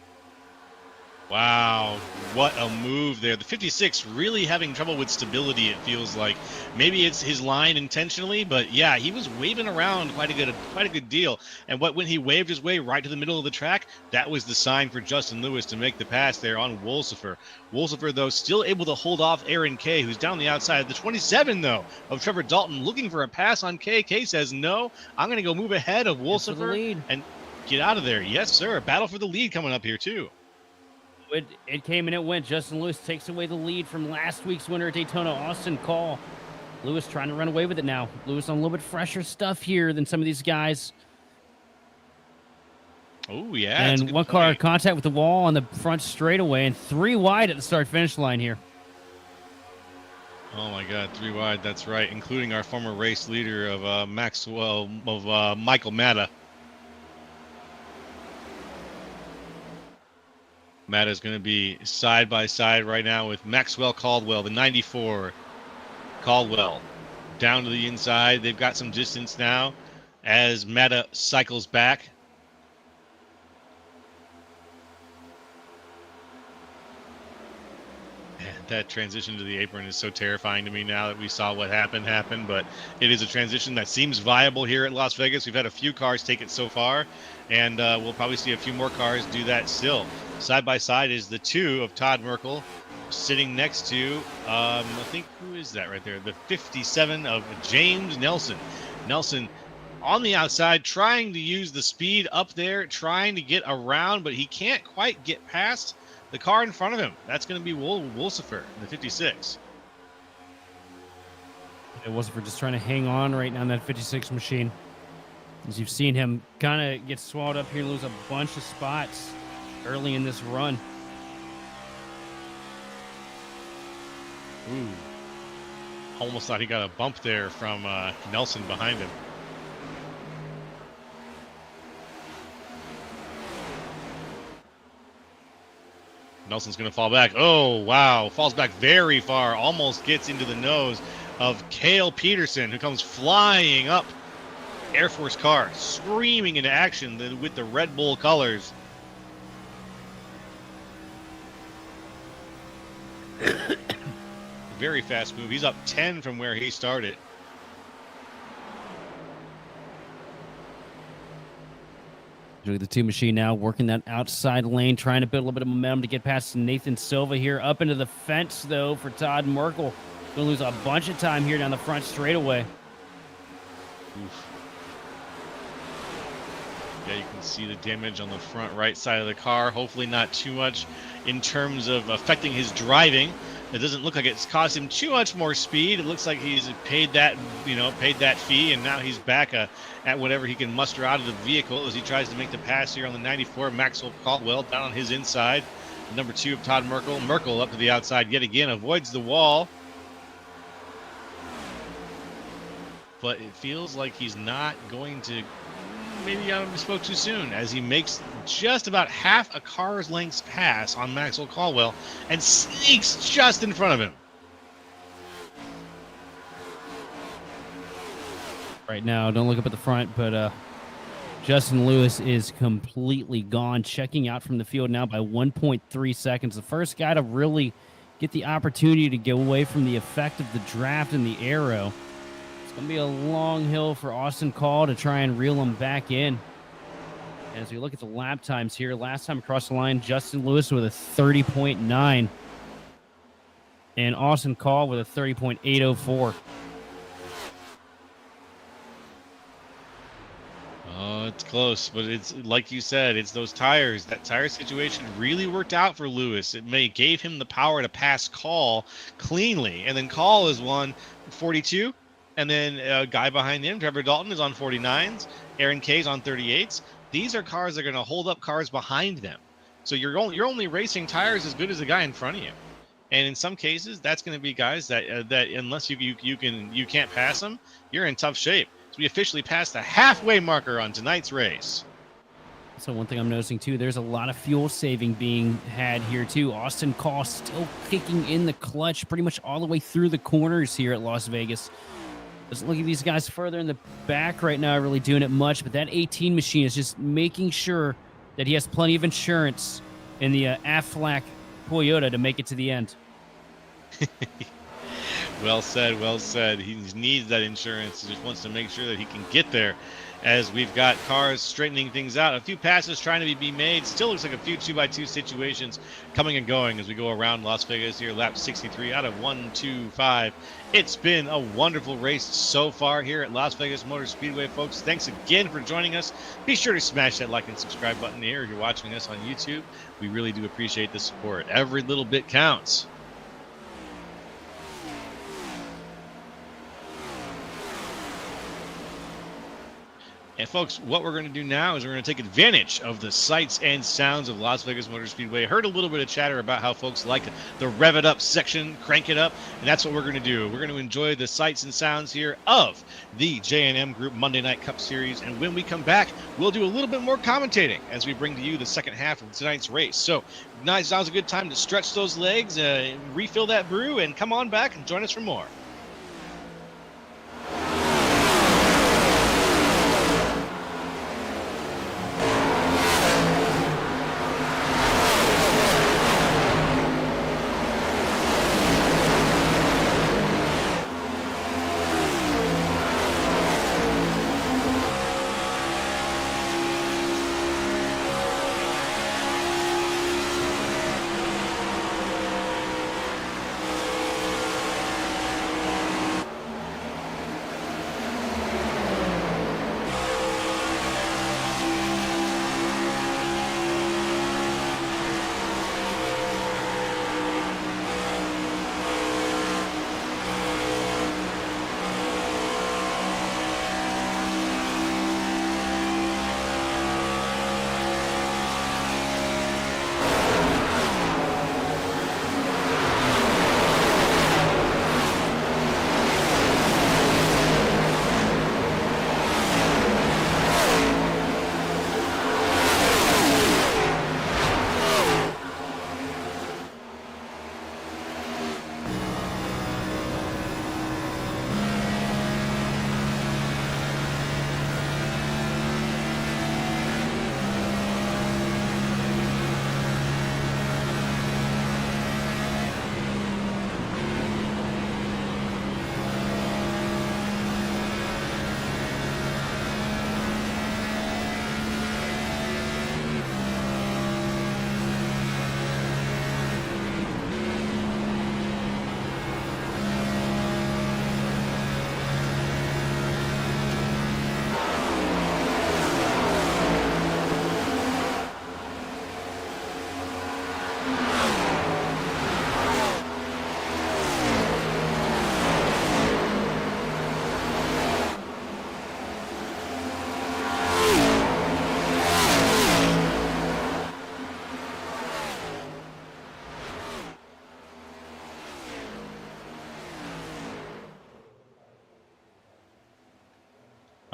Speaker 1: Wow, what a move there. The 56 really having trouble with stability, it feels like. Maybe it's his line intentionally, but yeah, he was waving around quite a good deal. And when he waved his way right to the middle of the track, that was the sign for Justin Lewis to make the pass there on Wolsifer. Wolsifer, though, still able to hold off Aaron K, who's down the outside. The 27, though, of Trevor Dalton looking for a pass on K. K says, no, I'm going to go move ahead of Wolsifer and get out of there. Yes, sir. Battle for the lead coming up here, too.
Speaker 2: It came and it went. Justin Lewis takes away the lead from last week's winner at Daytona, Austin Call. Lewis trying to run away with it now. Lewis on a little bit fresher stuff here than some of these guys.
Speaker 1: Oh, yeah.
Speaker 2: And one car contact with the wall on the front straightaway and 3 wide at the start-finish line here.
Speaker 1: Oh, my God, 3 wide. That's right, including our former race leader of Michael Matta. Matt is going to be side by side right now with Maxwell Caldwell, the 94. Caldwell down to the inside. They've got some distance now as Matta cycles back. That transition to the apron is so terrifying to me now that we saw what happened, but it is a transition that seems viable here at Las Vegas. We've had a few cars take it so far, and we'll probably see a few more cars do that still. Side by side is the 2 of Todd Merkel, sitting next to, I think, who is that right there? The 57 of James Nelson. Nelson on the outside, trying to use the speed up there, trying to get around, but he can't quite get past the car in front of him. That's going to be Wolsifer in the 56.
Speaker 2: Wolsifer just trying to hang on right now in that 56 machine. As you've seen him kind of get swallowed up here, lose a bunch of spots early in this run.
Speaker 1: Ooh. Almost thought he got a bump there from Nelson behind him. Nelson's going to fall back. Oh, wow. Falls back very far. Almost gets into the nose of Cale Peterson, who comes flying up. Air Force car, screaming into action with the Red Bull colors. Very fast move. He's up 10 from where he started.
Speaker 2: The 2 machine now working that outside lane, trying to build a little bit of momentum to get past Nathan Silva here. Up into the fence, though, for Todd Merkel. Going to lose a bunch of time here down the front straightaway.
Speaker 1: Oof. Yeah, you can see the damage on the front right side of the car. Hopefully not too much in terms of affecting his driving. It doesn't look like it's cost him too much more speed. It looks like he's paid that, paid that fee, and now he's back at whatever he can muster out of the vehicle as he tries to make the pass here on the 94. Maxwell Caldwell down on his inside. Number 2 of Todd Merkel. Merkel up to the outside yet again, avoids the wall. But it feels like he's not going to. Maybe I spoke too soon, as he makes just about half a car's length pass on Maxwell Caldwell and sneaks just in front of him.
Speaker 2: Right now, don't look up at the front, but Justin Lewis is completely gone, checking out from the field now by 1.3 seconds. The first guy to really get the opportunity to get away from the effect of the draft and the arrow. It's going to be a long hill for Austin Call to try and reel him back in. As we look at the lap times here, last time across the line, Justin Lewis with a 30.9 and Austin Call with a 30.804.
Speaker 1: Oh, it's close, but it's like you said, it's those tires. That tire situation really worked out for Lewis. It gave him the power to pass Call cleanly, and then Call is 142. And then a guy behind him, Trevor Dalton, is on 49s. Aaron Kay's on 38s. These are cars that are going to hold up cars behind them. So you're only racing tires as good as the guy in front of you. And in some cases, that's going to be guys that unless you can't pass them, you're in tough shape. So we officially passed the halfway marker on tonight's race.
Speaker 2: So one thing I'm noticing too, there's a lot of fuel saving being had here too. Austin Call still kicking in the clutch pretty much all the way through the corners here at Las Vegas. Just look at these guys further in the back right now, really doing it much, but that 18 machine is just making sure that he has plenty of insurance in the Aflac Toyota to make it to the end.
Speaker 1: Well said, well said. He needs that insurance. He just wants to make sure that he can get there, as we've got cars straightening things out. A few passes trying to be made. Still looks like a few 2x2 situations coming and going as we go around Las Vegas here. Lap 63 out of 125. It's been a wonderful race so far here at Las Vegas Motor Speedway, folks. Thanks again for joining us. Be sure to smash that like and subscribe button here if you're watching us on YouTube. We really do appreciate the support. Every little bit counts. And folks, what we're going to do now is we're going to take advantage of the sights and sounds of Las Vegas Motor Speedway. Heard a little bit of chatter about how folks like the rev it up section, crank it up, and that's what we're going to do. We're going to enjoy the sights and sounds here of the J&M Group Monday Night Cup Series. And when we come back, we'll do a little bit more commentating as we bring to you the second half of tonight's race. So now's a good time to stretch those legs, refill that brew, and come on back and join us for more.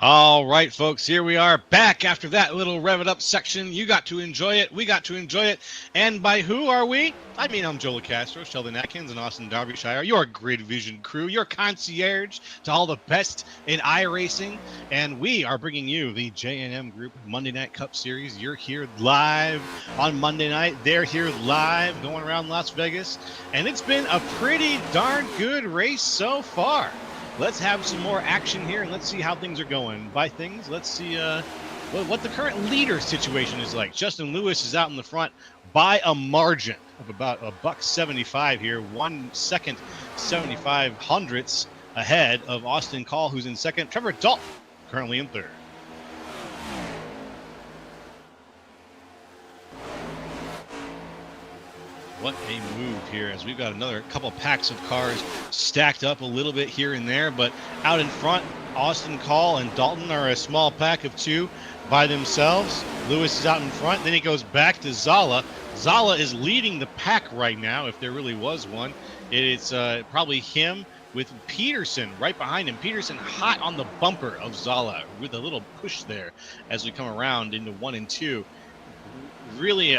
Speaker 1: All right, folks, here we are back after that little rev it up section. You got to enjoy it. We got to enjoy it. And by who are we? I mean, I'm Joel Castro, Sheldon Atkins, and Austin Derbyshire, your Grid Vision crew, your concierge to all the best in iRacing. And we are bringing you the J&M Group Monday Night Cup Series. You're here live on Monday night. They're here live going around Las Vegas. And it's been a pretty darn good race so far. Let's have some more action here, and let's see how things are going. By things, let's see what the current leader situation is like. Justin Lewis is out in the front by a margin of about $1.75 here, 1 second 75 hundredths ahead of Austin Call, who's in second. Trevor Dalton currently in third. What a move here, as we've got another couple packs of cars stacked up a little bit here and there, but out in front, Austin Call and Dalton are a small pack of two by themselves. Lewis is out in front, then he goes back to Zala. Zala is leading the pack right now, if there really was one. It's probably him with Peterson right behind him. Peterson hot on the bumper of Zala with a little push there as we come around into 1 and 2. Really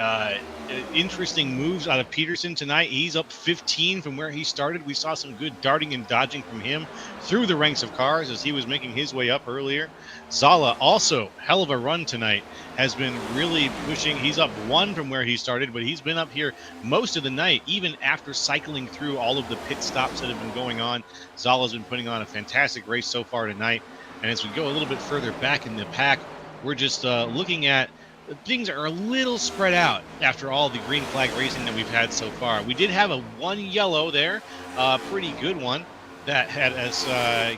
Speaker 1: interesting moves out of Peterson tonight. He's up 15 from where he started. We saw some good darting and dodging from him through the ranks of cars as he was making his way up earlier. Zala also, hell of a run tonight, has been really pushing. He's up 1 from where he started, but he's been up here most of the night, even after cycling through all of the pit stops that have been going on. Zala's been putting on a fantastic race so far tonight. And as we go a little bit further back in the pack, we're just looking at things are a little spread out after all the green flag racing that we've had so far. We did have a 1 yellow there, a pretty good one that had us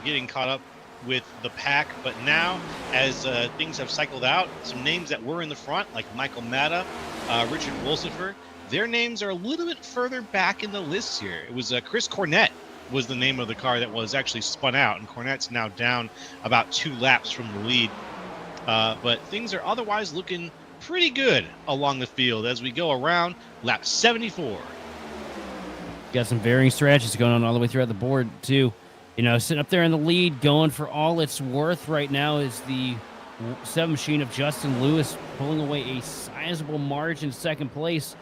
Speaker 1: getting caught up with the pack. But now, as things have cycled out, some names that were in the front, like Michael Matta, Richard Wolsifer, their names are a little bit further back in the list here. It was Chris Cornett was the name of the car that was actually spun out, and Cornett's now down about 2 laps from the lead. But things are otherwise looking pretty good along the field as we go around lap 74.
Speaker 2: Got some varying strategies going on all the way throughout the board, too. You know, sitting up there in the lead, going for all it's worth right now is the 7 machine of Justin Lewis, pulling away a sizable margin second place.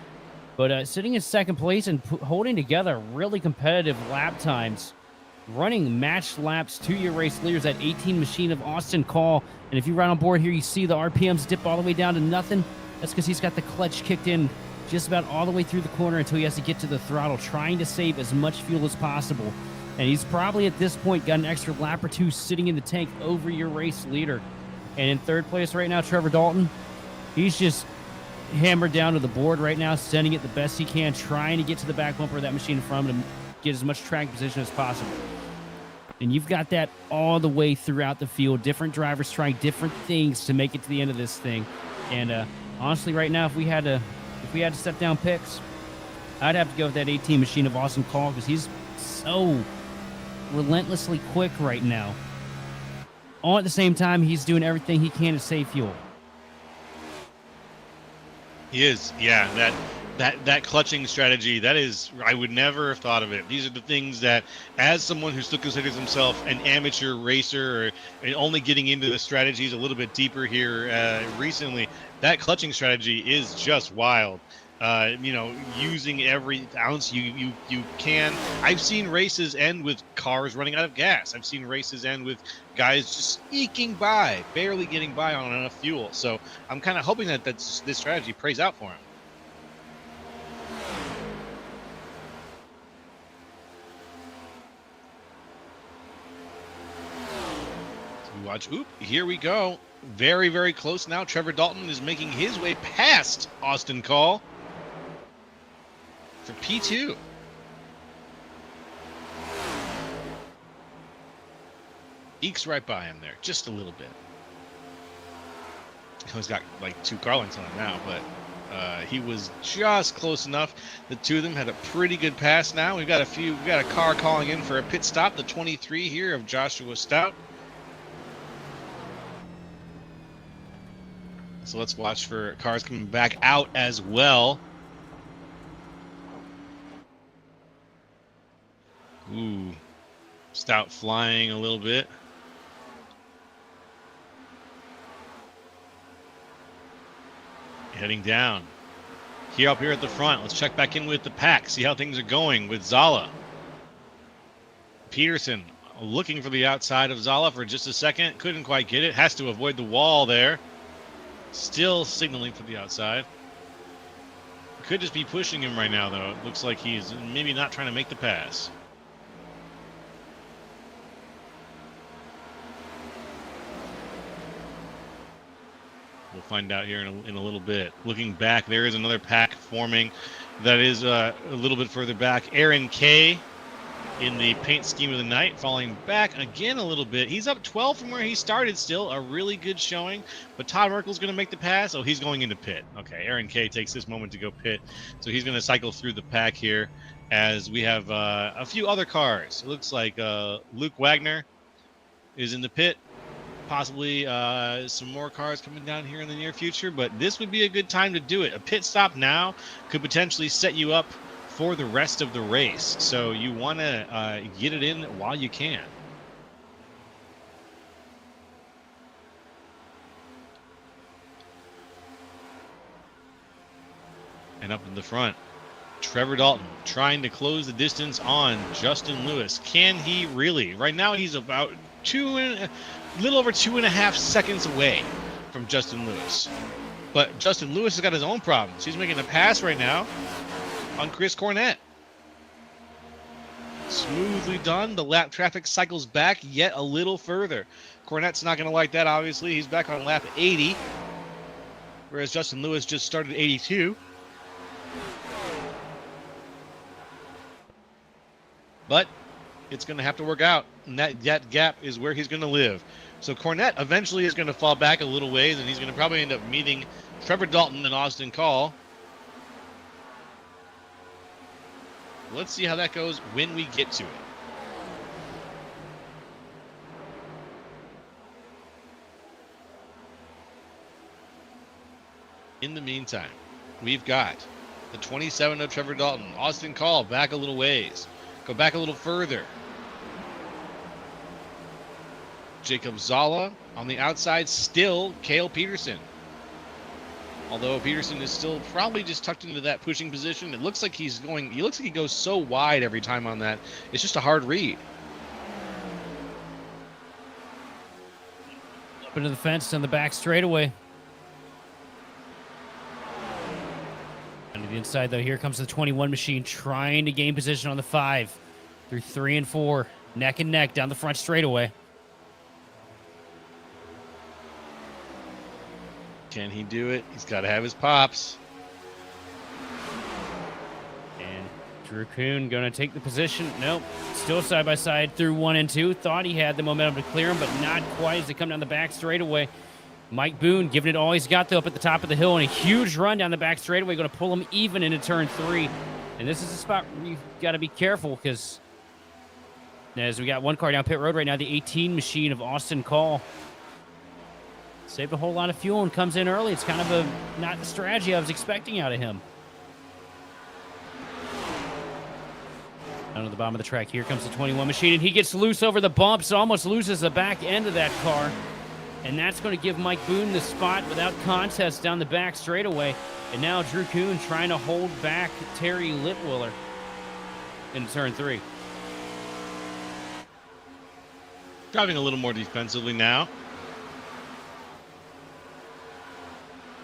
Speaker 2: But sitting in second place and holding together really competitive lap times, running matched laps to your race leaders at 18 machine of Austin Call. And if you ride on board here, you see the RPMs dip all the way down to nothing. That's because he's got the clutch kicked in just about all the way through the corner until he has to get to the throttle, trying to save as much fuel as possible. And he's probably at this point got an extra lap or 2 sitting in the tank over your race leader. And in third place right now, Trevor Dalton, he's just hammered down to the board right now, sending it the best he can, trying to get to the back bumper of that machine in front of him to get as much track position as possible. And you've got that all the way throughout the field. Different drivers trying different things to make it to the end of this thing. And honestly, right now, if we had to set down picks, I'd have to go with that 18 machine of Austin Call because he's so relentlessly quick right now. All at the same time, he's doing everything he can to save fuel.
Speaker 1: He is, yeah. That clutching strategy, that is, I would never have thought of it. These are the things that, as someone who still considers himself an amateur racer or only getting into the strategies a little bit deeper here recently, that clutching strategy is just wild. Using every ounce you can. I've seen races end with cars running out of gas. I've seen races end with guys just eking by, barely getting by on enough fuel. So I'm kind of hoping that this strategy plays out for him. Watch. Oop, here we go. Very, very close now. Trevor Dalton is making his way past Austin Call for P2. Ekes right by him there, just a little bit. He's got like 2 car lengths on him now, but he was just close enough. The two of them had a pretty good pass now. We've got a car calling in for a pit stop, the 23 here of Joshua Stout. So let's watch for cars coming back out as well. Ooh, Stout flying a little bit. heading down. Here up here at the front, let's check back in with the pack, see how things are going with Zala. Peterson looking for the outside of Zala for just a second. Couldn't quite get it. Has to avoid the wall there. Still signaling for the outside. Could just be pushing him right now, though. It looks like he's maybe not trying to make the pass. We'll find out here in a little bit. Looking back, there is another pack forming that is a little bit further back. Aaron K in the paint scheme of the night, falling back again a little bit. He's up 12 from where he started still. A really good showing. But Todd Merkel's going to make the pass. Oh, he's going into pit. Okay, Aaron K takes this moment to go pit. So he's going to cycle through the pack here as we have a few other cars. It looks like Luke Wagner is in the pit. Possibly some more cars coming down here in the near future, but this would be a good time to do it. A pit stop now could potentially set you up for the rest of the race, so you want to get it in while you can. And up in the front, Trevor Dalton trying to close the distance on Justin Lewis. Can he really? Right now he's about little over 2.5 seconds away from Justin Lewis. But Justin Lewis has got his own problems. He's making a pass right now on Chris Cornett. Smoothly done. The lap traffic cycles back yet a little further. Cornett's not going to like that, obviously. He's back on lap 80, whereas Justin Lewis just started 82. But it's going to have to work out, and that gap is where he's going to live. So Cornett eventually is going to fall back a little ways, and he's going to probably end up meeting Trevor Dalton and Austin Call. Let's see how that goes when we get to it. In the meantime, we've got the 27 of Trevor Dalton. Austin Call back a little ways. Go back a little further. Jacob Zala on the outside, still Cale Peterson. Although Peterson is still probably just tucked into that pushing position. It looks like he goes so wide every time on that. It's just a hard read.
Speaker 2: Up into the fence on the back straightaway. Under the inside, though, here comes the 21 machine trying to gain position on the 5 through 3 and 4. Neck and neck down the front straightaway.
Speaker 1: Can he do it? He's got to have his pops.
Speaker 2: And Drew Kuhn going to take the position. Nope. Still side by side through 1 and 2. Thought he had the momentum to clear him, but not quite as they come down the back straightaway. Mike Boone giving it all he's got, though, up at the top of the hill, and a huge run down the back straightaway. Going to pull him even into turn 3. And this is a spot where you've got to be careful, because as we got one car down pit road right now, the 18 machine of Austin Call. Saved a whole lot of fuel and comes in early. It's kind of not the strategy I was expecting out of him. Down to the bottom of the track. Here comes the 21 machine, and he gets loose over the bumps. Almost loses the back end of that car. And that's going to give Mike Boone the spot without contest down the back straightaway. And now Drew Kuhn trying to hold back Terry Litwiller in turn 3.
Speaker 1: Driving a little more defensively now.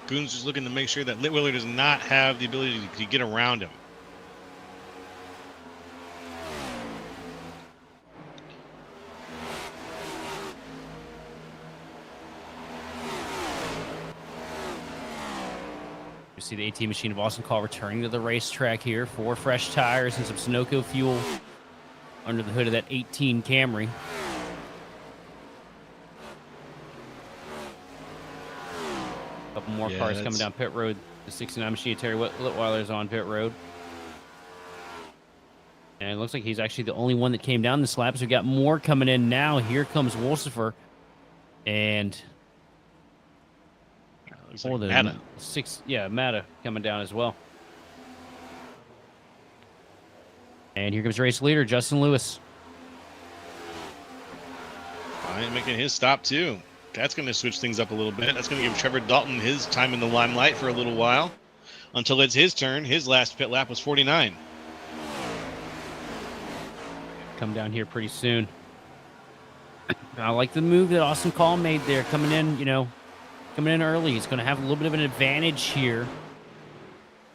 Speaker 1: Goon's just looking to make sure that Litwiller does not have the ability to get around him.
Speaker 2: You see the 18 machine of Austin Call returning to the racetrack here. 4 fresh tires and some Sunoco fuel under the hood of that 18 Camry. Couple more cars coming down pit road. The 69 machine, Terry Litweiler, is on pit road. And it looks like he's actually the only one that came down this lap. So we got more coming in now. Here comes Wolsifer. And
Speaker 1: like Mata.
Speaker 2: Mata coming down as well. And here comes race leader, Justin Lewis.
Speaker 1: Making his stop too. That's going to switch things up a little bit. That's going to give Trevor Dalton his time in the limelight for a little while until it's his turn. His last pit lap was 49.
Speaker 2: Come down here pretty soon. I like the move that Austin Call made there, coming in, coming in early. He's going to have a little bit of an advantage here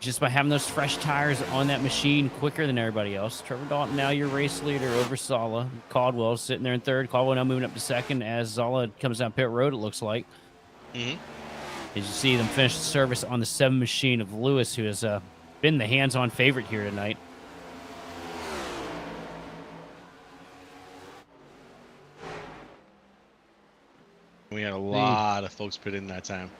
Speaker 2: just by having those fresh tires on that machine quicker than everybody else. Trevor Dalton, now your race leader over Sala. Caldwell sitting there in third. Caldwell now moving up to second as Zala comes down pit road, it looks like.
Speaker 1: Mm-hmm.
Speaker 2: As you see them finish the service on the 7 machine of Lewis, who has been the hands-on favorite here tonight.
Speaker 1: We had a lot of folks put in that time.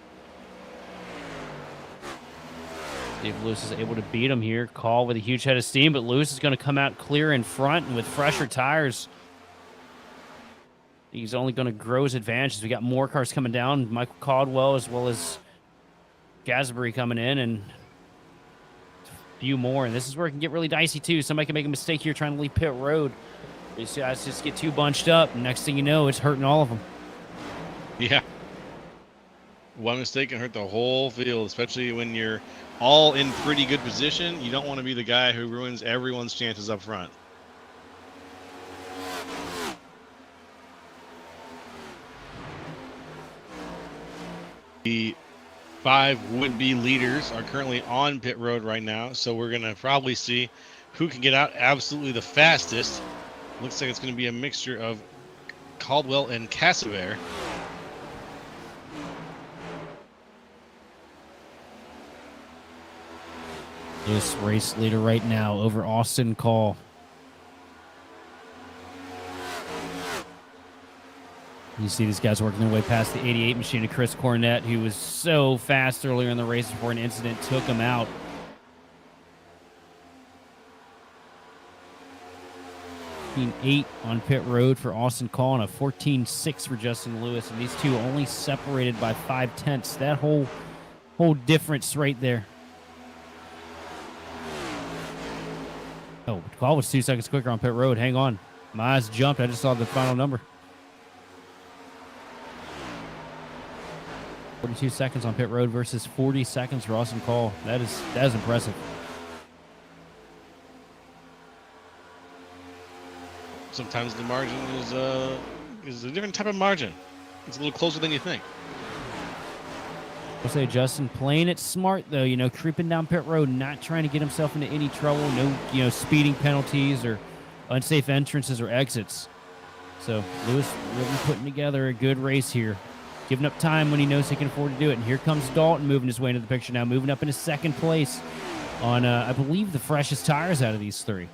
Speaker 2: See if Lewis is able to beat him here. Call with a huge head of steam, but Lewis is going to come out clear in front, and with fresher tires, he's only going to grow his advantage as we got more cars coming down. Michael Caldwell as well as Gasbury coming in, and a few more. And this is where it can get really dicey, too. Somebody can make a mistake here trying to leave pit road. These guys just get too bunched up, and next thing you know, it's hurting all of them.
Speaker 1: Yeah. One mistake can hurt the whole field, especially when you're all in pretty good position. You don't want to be the guy who ruins everyone's chances up front. The 5 would-be leaders are currently on pit road right now, so we're going to probably see who can get out absolutely the fastest. Looks like it's going to be a mixture of Caldwell and Cassaver.
Speaker 2: This race leader right now over Austin Call. You see these guys working their way past the 88 machine of Chris Cornett, who was so fast earlier in the race before an incident took him out. .8 on pit road for Austin Call and a 14.6 for Justin Lewis, and these two only separated by 0.5. That whole difference right there. Oh, Call was 2 seconds quicker on pit road. Hang on. My eyes jumped. I just saw the final number. 42 seconds on pit road versus 40 seconds for Austin Call. That is impressive.
Speaker 1: Sometimes the margin is a different type of margin. It's a little closer than you think.
Speaker 2: I'll say Justin playing it smart though, creeping down pit road, not trying to get himself into any trouble, no, speeding penalties or unsafe entrances or exits. So Lewis really putting together a good race here, giving up time when he knows he can afford to do it. And here comes Dalton moving his way into the picture now, moving up into second place on, I believe, the freshest tires out of these 3.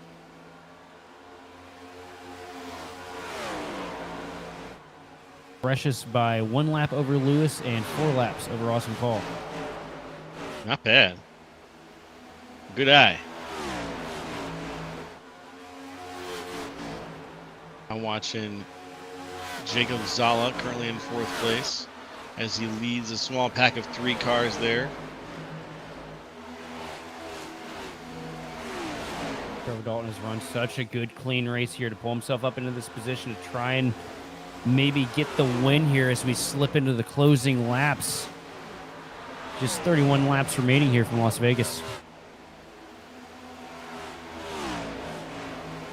Speaker 2: Freshest by 1 lap over Lewis and 4 laps over Austin Call.
Speaker 1: Not bad. Good eye. I'm watching Jacob Zala currently in 4th place as he leads a small pack of 3 cars there.
Speaker 2: Trevor Dalton has run such a good, clean race here to pull himself up into this position to try and maybe get the win here as we slip into the closing laps. Just 31 laps remaining here from Las Vegas.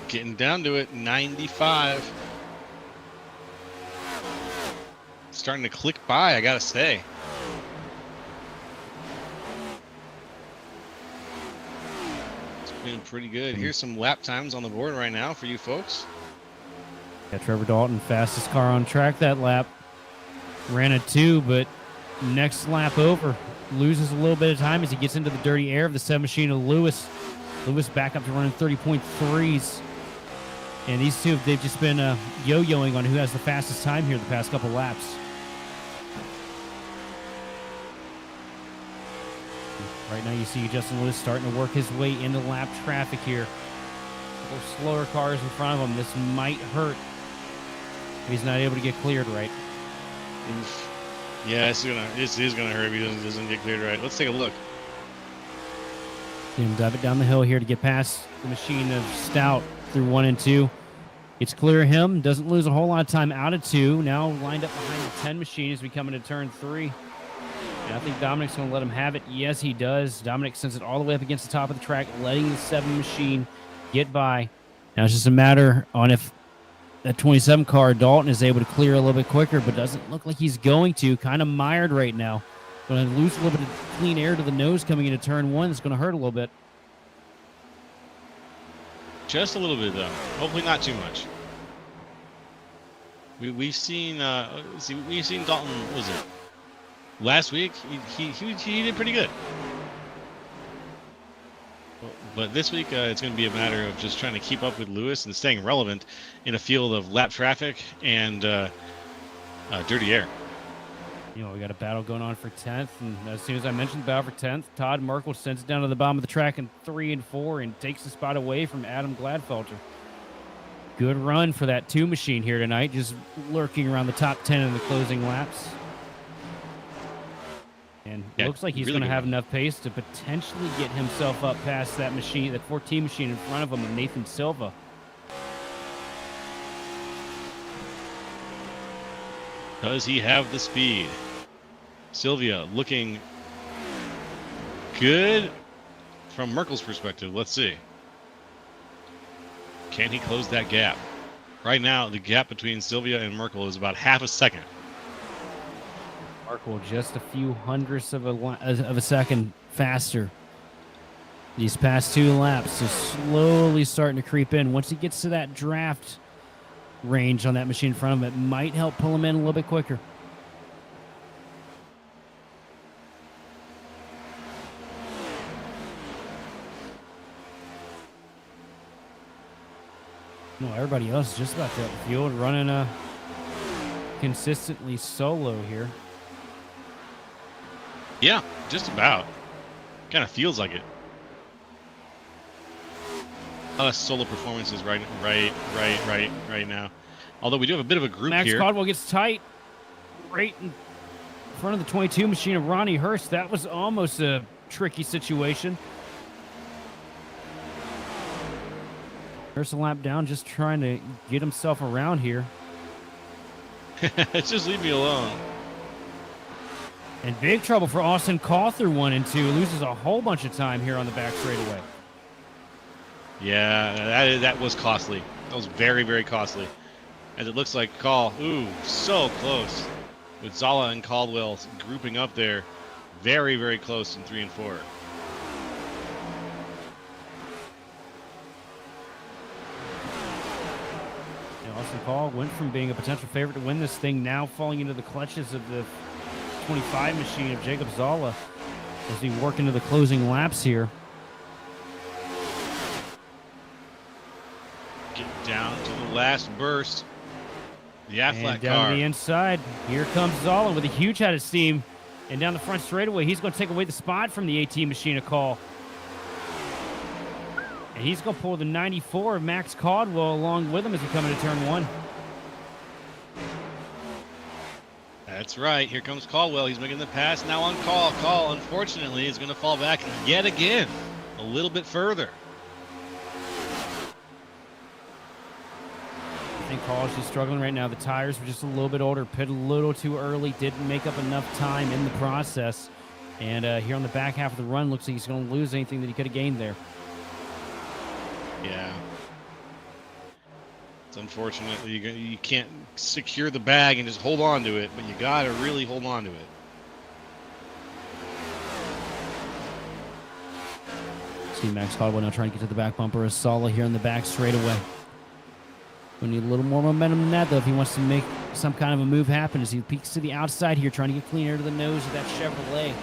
Speaker 1: Getting down to it, 95. Starting to click by, I gotta say. It's been pretty good. Here's some lap times on the board right now for you folks.
Speaker 2: Got Trevor Dalton, fastest car on track that lap. Ran a 2, but next lap over, loses a little bit of time as he gets into the dirty air of the 7 machine of Lewis. Lewis back up to running 30.3s. And these two, they've just been yo-yoing on who has the fastest time here the past couple laps. Right now you see Justin Lewis starting to work his way into lap traffic here. A couple slower cars in front of him. This might hurt if he's not able to get cleared right.
Speaker 1: Yeah, this is gonna hurt if he doesn't get cleared right. Let's take a look.
Speaker 2: See him dive it down the hill here to get past the machine of Stout through 1 and 2. It's clear him. Doesn't lose a whole lot of time out of 2. Now lined up behind the 10 machine as we come into turn 3. And I think Dominic's going to let him have it. Yes, he does. Dominic sends it all the way up against the top of the track, letting the 7 machine get by. Now it's just a matter on if that 27 car, Dalton, is able to clear a little bit quicker, but doesn't look like he's going to. Kind of mired right now. Going to lose a little bit of clean air to the nose coming into turn 1. It's going to hurt a little bit.
Speaker 1: Just a little bit, though. Hopefully not too much. We've seen Dalton. What was it last week? He did pretty good. But this week, it's going to be a matter of just trying to keep up with Lewis and staying relevant in a field of lap traffic and dirty air.
Speaker 2: You know, we got a battle going on for 10th, and as soon as I mentioned the battle for 10th, Todd Merkel sends it down to the bottom of the track in 3 and 4 and takes the spot away from Adam Gladfelter. Good run for that 2 machine here tonight, just lurking around the top 10 in the closing laps. And
Speaker 1: yeah,
Speaker 2: looks like he's
Speaker 1: really
Speaker 2: going to have enough pace to potentially get himself up past that machine, that 14 machine in front of him, of Nathan Silva.
Speaker 1: Does he have the speed? Sylvia looking good from Merkel's perspective. Let's see. Can he close that gap? Right now, the gap between Sylvia and Merkel is about half a second.
Speaker 2: Merkel just a few hundredths of a second faster. These past 2 laps is slowly starting to creep in. Once he gets to that draft range on that machine in front of him, it might help pull him in a little bit quicker. No, everybody else is just about to field running consistently solo here.
Speaker 1: Yeah, just about. Kind of feels like it. A lot of solo performances right now. Although we do have a bit of a group
Speaker 2: Max
Speaker 1: here.
Speaker 2: Caldwell gets tight right in front of the 22 machine of Ronnie Hurst. That was almost a tricky situation. Hurst a lap down, just trying to get himself around here.
Speaker 1: Just leave me alone.
Speaker 2: And big trouble for Austin Cawthor 1 and 2. Loses a whole bunch of time here on the back straightaway.
Speaker 1: Yeah, that was costly. That was very, very costly. As it looks like ooh, so close. With Zala and Caldwell grouping up there. Very, very close in 3 and 4.
Speaker 2: Austin Call went from being a potential favorite to win this thing, now falling into the clutches of the 25 machine of Jacob Zala as we work into the closing laps here.
Speaker 1: Get down to the last burst. The Affleck
Speaker 2: down
Speaker 1: car.
Speaker 2: to the inside. Here comes Zala with a huge head of steam. And down the front straightaway, he's going to take away the spot from the AT machine of Call. And he's going to pull the 94 of Max Caldwell along with him as we come into turn 1.
Speaker 1: That's right. Here comes Caldwell. He's making the pass now on Call. Call, unfortunately, is going to fall back yet again a little bit further.
Speaker 2: I think Call is just struggling right now. The tires were just a little bit older, pit a little too early, didn't make up enough time in the process. And here on the back half of the run, looks like he's going to lose anything that he could have gained there.
Speaker 1: Yeah. It's unfortunate. You can't secure the bag and just hold on to it, but you got to really hold on to it.
Speaker 2: See Max Caldwell now trying to get to the back bumper of Sala here in the back straightaway. We need a little more momentum than that, though, if he wants to make some kind of a move happen as he peeks to the outside here, trying to get clean air to the nose of that Chevrolet.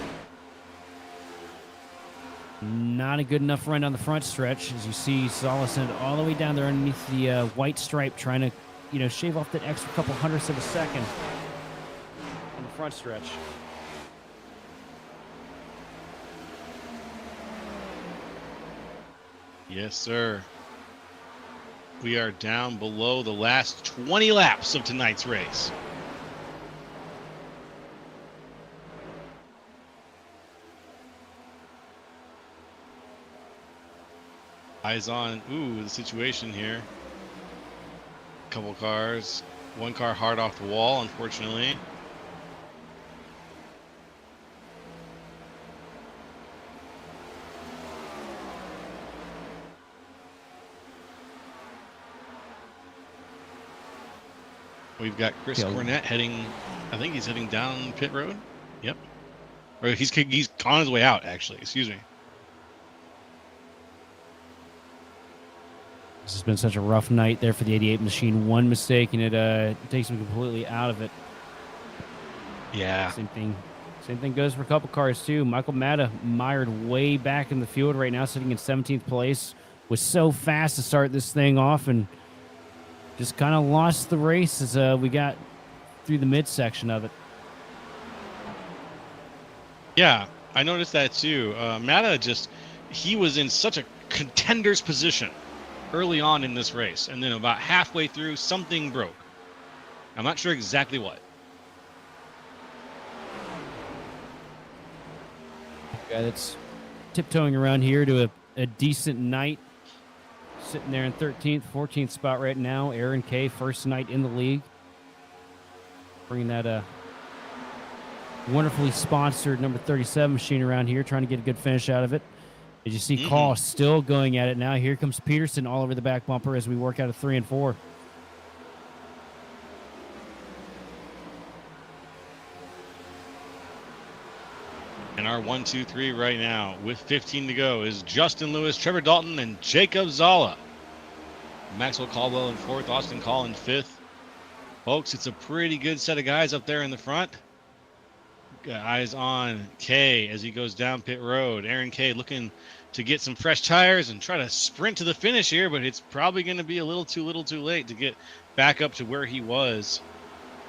Speaker 2: Not a good enough run on the front stretch, as you see Sala send all the way down there underneath the white stripe, trying to, shave off that extra couple hundredths of a second on the front stretch.
Speaker 1: Yes, sir. We are down below the last 20 laps of tonight's race. Eyes on, the situation here. Couple cars. One car hard off the wall, unfortunately. We've got Chris Cornett heading, I think he's heading down pit road. Yep. Or he's on his way out, actually. Excuse me.
Speaker 2: This has been such a rough night there for the 88 machine. One mistake, and it takes him completely out of it.
Speaker 1: Yeah.
Speaker 2: Same thing goes for a couple cars, too. Michael Matta mired way back in the field right now, sitting in 17th place. Was so fast to start this thing off, and just kind of lost the race as we got through the midsection of it.
Speaker 1: Yeah, I noticed that too. Matta he was in such a contender's position early on in this race. And then about halfway through, something broke. I'm not sure exactly what.
Speaker 2: Guy that's tiptoeing around here to a decent night. Sitting there in 13th, 14th spot right now. Aaron K, first night in the league. Bringing that wonderfully sponsored number 37 machine around here, trying to get a good finish out of it. As you see, Call still going at it now. Here comes Peterson all over the back bumper as we work out of 3 and 4.
Speaker 1: And our 1, 2, 3 right now, with 15 to go, is Justin Lewis, Trevor Dalton, and Jacob Zala. Maxwell Caldwell in 4th, Austin Call in 5th. Folks, it's a pretty good set of guys up there in the front. Got eyes on K as he goes down pit road. Aaron K looking to get some fresh tires and try to sprint to the finish here, but it's probably going to be a little too late to get back up to where he was.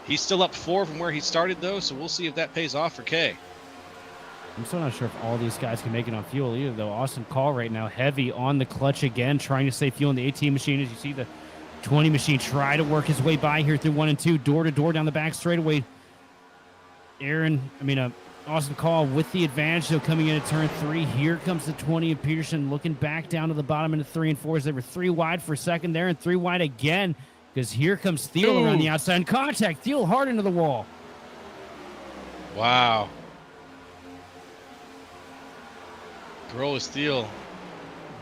Speaker 1: He's still up 4 from where he started, though, so we'll see if that pays off for K.
Speaker 2: I'm still not sure if all these guys can make it on fuel either, though. Austin Call right now heavy on the clutch again, trying to save fuel in the 18 machine. As you see the 20 machine try to work his way by here through 1 and 2, door to door down the back straightaway. Austin Call with the advantage, though, coming into turn 3. Here comes the 20 of Peterson looking back down to the bottom into 3 and 4 as they were 3 wide for a second there and 3 wide again because here comes Thiel around the outside and contact. Thiel hard into the wall.
Speaker 1: Wow. Throw a steal.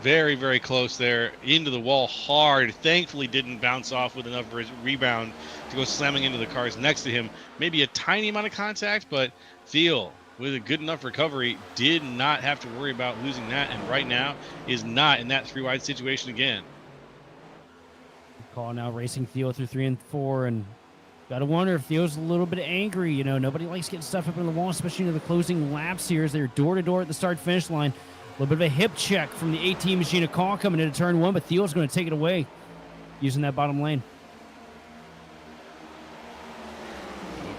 Speaker 1: Very, very close there. Into the wall hard. Thankfully didn't bounce off with enough rebound to go slamming into the cars next to him. Maybe a tiny amount of contact, but Thiel, with a good enough recovery, did not have to worry about losing that, and right now is not in that 3 wide situation again.
Speaker 2: Call now racing Thiel through 3 and 4, and gotta wonder if Theo's a little bit angry. You know, nobody likes getting stuff up in the wall, especially in the closing laps here as they're door to door at the start-finish line. A little bit of a hip check from the 18 machine of Call coming into turn 1, but Theo's going to take it away using that bottom lane.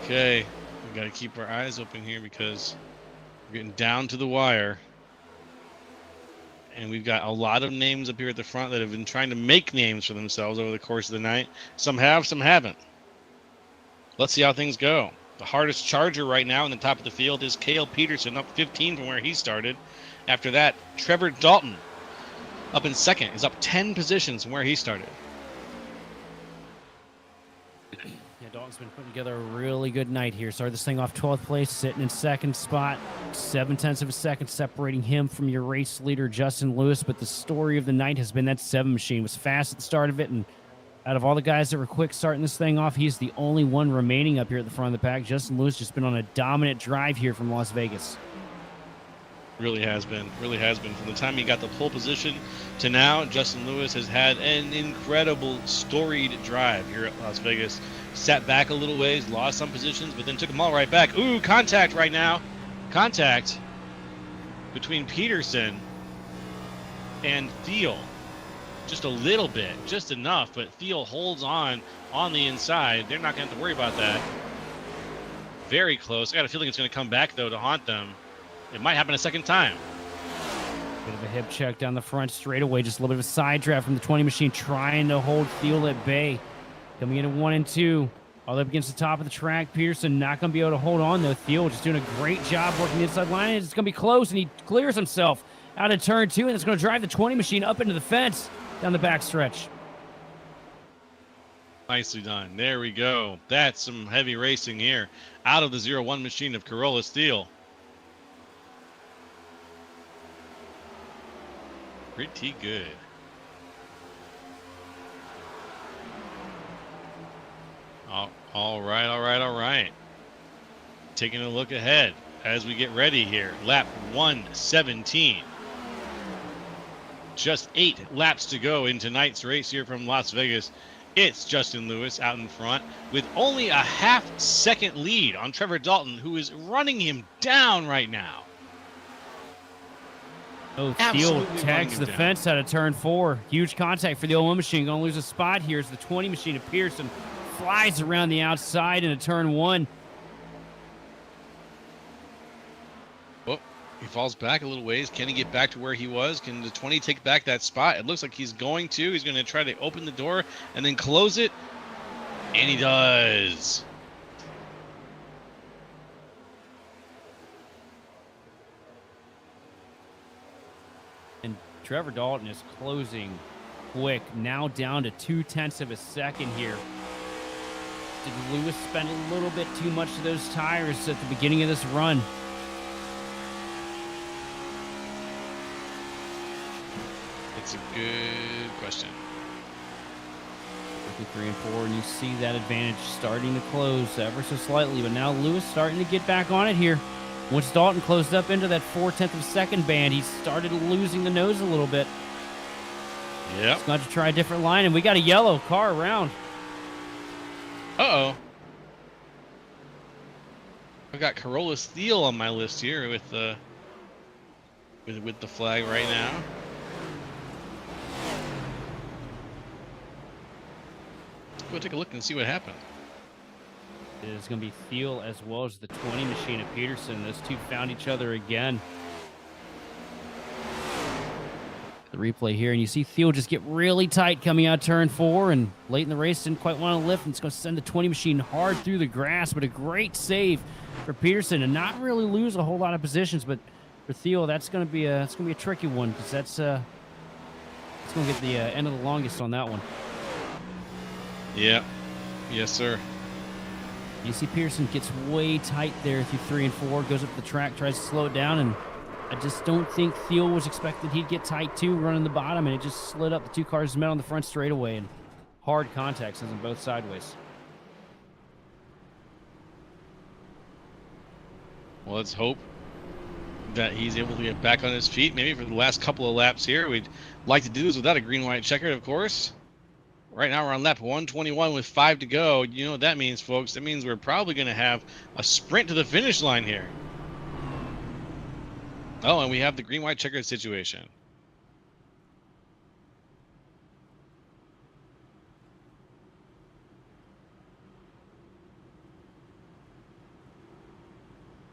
Speaker 1: Okay, we got to keep our eyes open here because we're getting down to the wire. And we've got a lot of names up here at the front that have been trying to make names for themselves over the course of the night. Some have, some haven't. Let's see how things go. The hardest charger right now in the top of the field is Cale Peterson, up 15 from where he started. After that, Trevor Dalton, up in 2nd, is up 10 positions from where he started.
Speaker 2: Yeah, Dalton's been putting together a really good night here. Started this thing off 12th place, sitting in 2nd spot. 0.7 of a second separating him from your race leader, Justin Lewis. But the story of the night has been that 7 machine. Was fast at the start of it, and out of all the guys that were quick starting this thing off, he's the only one remaining up here at the front of the pack. Justin Lewis just been on a dominant drive here from Las Vegas.
Speaker 1: Really has been. From the time he got the pole position to now, Justin Lewis has had an incredible storied drive here at Las Vegas. Sat back a little ways, lost some positions, but then took them all right back. Ooh, contact right now. Contact between Peterson and Thiel. Just a little bit, just enough, but Thiel holds on the inside. They're not going to have to worry about that. Very close. I got a feeling it's going to come back, though, to haunt them. It might happen a second time.
Speaker 2: Bit of a hip check down the front straightaway. Just a little bit of a side draft from the 20 machine, trying to hold Thiel at bay. Coming in at 1 and 2. All up against the top of the track. Peterson not going to be able to hold on, though. Thiel just doing a great job working the inside line. It's going to be close, and he clears himself out of turn 2, and it's going to drive the 20 machine up into the fence down the back stretch.
Speaker 1: Nicely done. There we go. That's some heavy racing here out of the 0-1 machine of Corolla Steel. Pretty good. All right. Taking a look ahead as we get ready here. Lap 117. Just 8 laps to go in tonight's race here from Las Vegas. It's Justin Lewis out in front with only a half-second lead on Trevor Dalton, who is running him down right now.
Speaker 2: Oh, Steele tags the fence out of turn 4. Huge contact for the 0-1 machine. Going to lose a spot here as the 20 machine of Pearson flies around the outside into turn 1.
Speaker 1: Oh, he falls back a little ways. Can he get back to where he was? Can the 20 take back that spot? It looks like he's going to. He's going to try to open the door and then close it. And he does.
Speaker 2: And Trevor Dalton is closing quick, now down to 0.2 of a second here. Did Lewis spend a little bit too much of those tires at the beginning of this run?
Speaker 1: It's a good question.
Speaker 2: 3 and 4, and you see that advantage starting to close ever so slightly, but now Lewis starting to get back on it here. Once Dalton closed up into that 0.4 of a second band, he started losing the nose a little bit.
Speaker 1: Yep.
Speaker 2: He's got to try a different line, and we got a yellow car around.
Speaker 1: Uh-oh. I've got Corolla Steel on my list here with the flag right now. Let's go take a look and see what happened.
Speaker 2: It is going to be Thiel as well as the 20 machine of Peterson. Those two found each other again. The replay here, and you see Thiel just get really tight coming out turn 4, and late in the race didn't quite want to lift, and it's going to send the 20 machine hard through the grass, but a great save for Peterson and not really lose a whole lot of positions. But for Thiel, that's going to be a tricky one, because it's going to get the end of the longest on that one.
Speaker 1: Yeah. Yes, sir.
Speaker 2: You see Pearson gets way tight there through 3 and 4, goes up the track, tries to slow it down, and I just don't think Thiel was expected he'd get tight too, running the bottom, and it just slid up. The two cars met on the front straightaway, and hard contact sends them both sideways.
Speaker 1: Well, let's hope that he's able to get back on his feet. Maybe for the last couple of laps here, we'd like to do this without a green-white checkered, of course. Right now we're on lap 121 with 5 to go. You know what that means, folks? That means we're probably going to have a sprint to the finish line here. Oh, and we have the green-white checkered situation.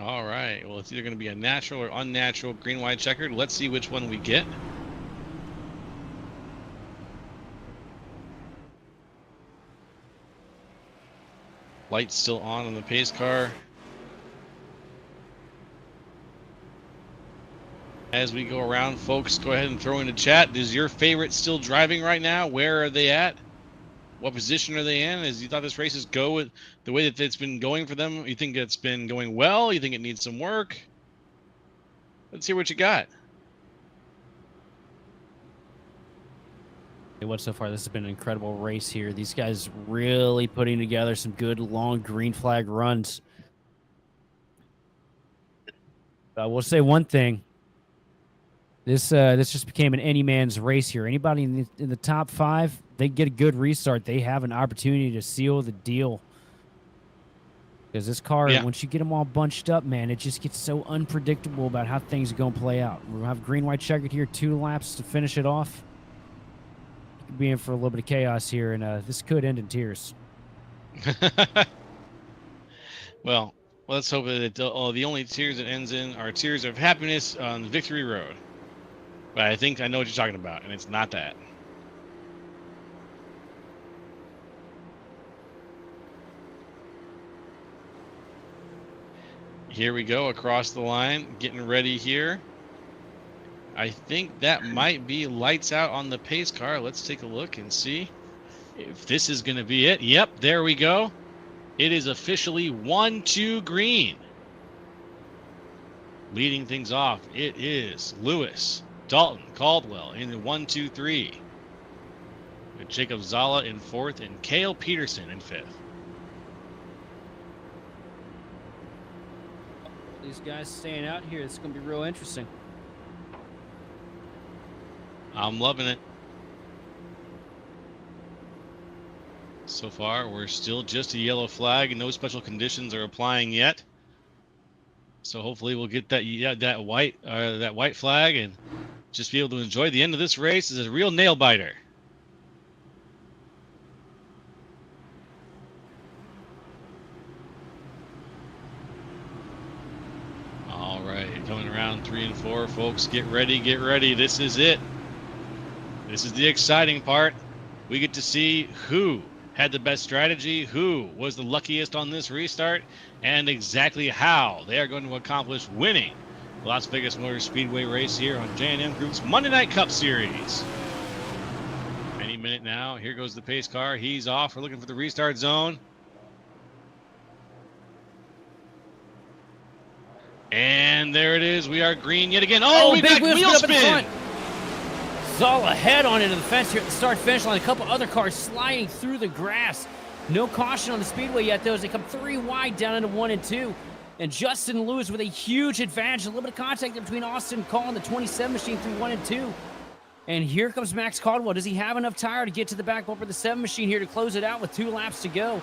Speaker 1: All right. Well, it's either going to be a natural or unnatural green-white checkered. Let's see which one we get. Lights still on the pace car. As we go around, folks, go ahead and throw in the chat. Is your favorite still driving right now? Where are they at? What position are they in? As you thought this race is go with the way that it's been going for them? You think it's been going well? You think it needs some work? Let's hear what you got.
Speaker 2: What so far? This has been an incredible race here. These guys really putting together some good long green flag runs. I will say one thing. This just became an any man's race here. Anybody in the top 5, they get a good restart. They have an opportunity to seal the deal. Because this car, once you get them all bunched up, man, it just gets so unpredictable about how things are going to play out. We'll have green, white checkered here, 2 laps to finish it off. Could be in for a little bit of chaos here, and this could end in tears.
Speaker 1: Well, let's hope that the only tears it ends in are tears of happiness on the victory road. But I think I know what you're talking about, and it's not that. Here we go across the line, getting ready here. I think that might be lights out on the pace car. Let's take a look and see. If this is going to be it, yep, there we go. It is officially 1-2 green. Leading things off, it is Lewis, Dalton, Caldwell in the 1-2-3. With Jacob Zala in 4th and Cale Peterson in 5th.
Speaker 2: These guys staying out here, it's going to be real interesting.
Speaker 1: I'm loving it. So far, we're still just a yellow flag, and no special conditions are applying yet. So hopefully, we'll get that white flag and just be able to enjoy the end of this race. This is a real nail biter. All right, coming around 3 and 4, folks. Get ready, get ready. This is it. This is the exciting part. We get to see who had the best strategy, who was the luckiest on this restart, and exactly how they are going to accomplish winning the Las Vegas Motor Speedway race here on J&M Group's Monday Night Cup Series. Any minute now, here goes the pace car. He's off. We're looking for the restart zone. And there it is. We are green yet again. Oh, we got wheel spin.
Speaker 2: Zala head on into the fence here at the start-finish line. A couple other cars sliding through the grass. No caution on the speedway yet, though, as they come 3 wide down into 1 and 2. And Justin Lewis with a huge advantage. A little bit of contact between Austin Call and the 27 machine through 1 and 2. And here comes Max Caldwell. Does he have enough tire to get to the back bumper of the 7 machine here to close it out with 2 laps to go?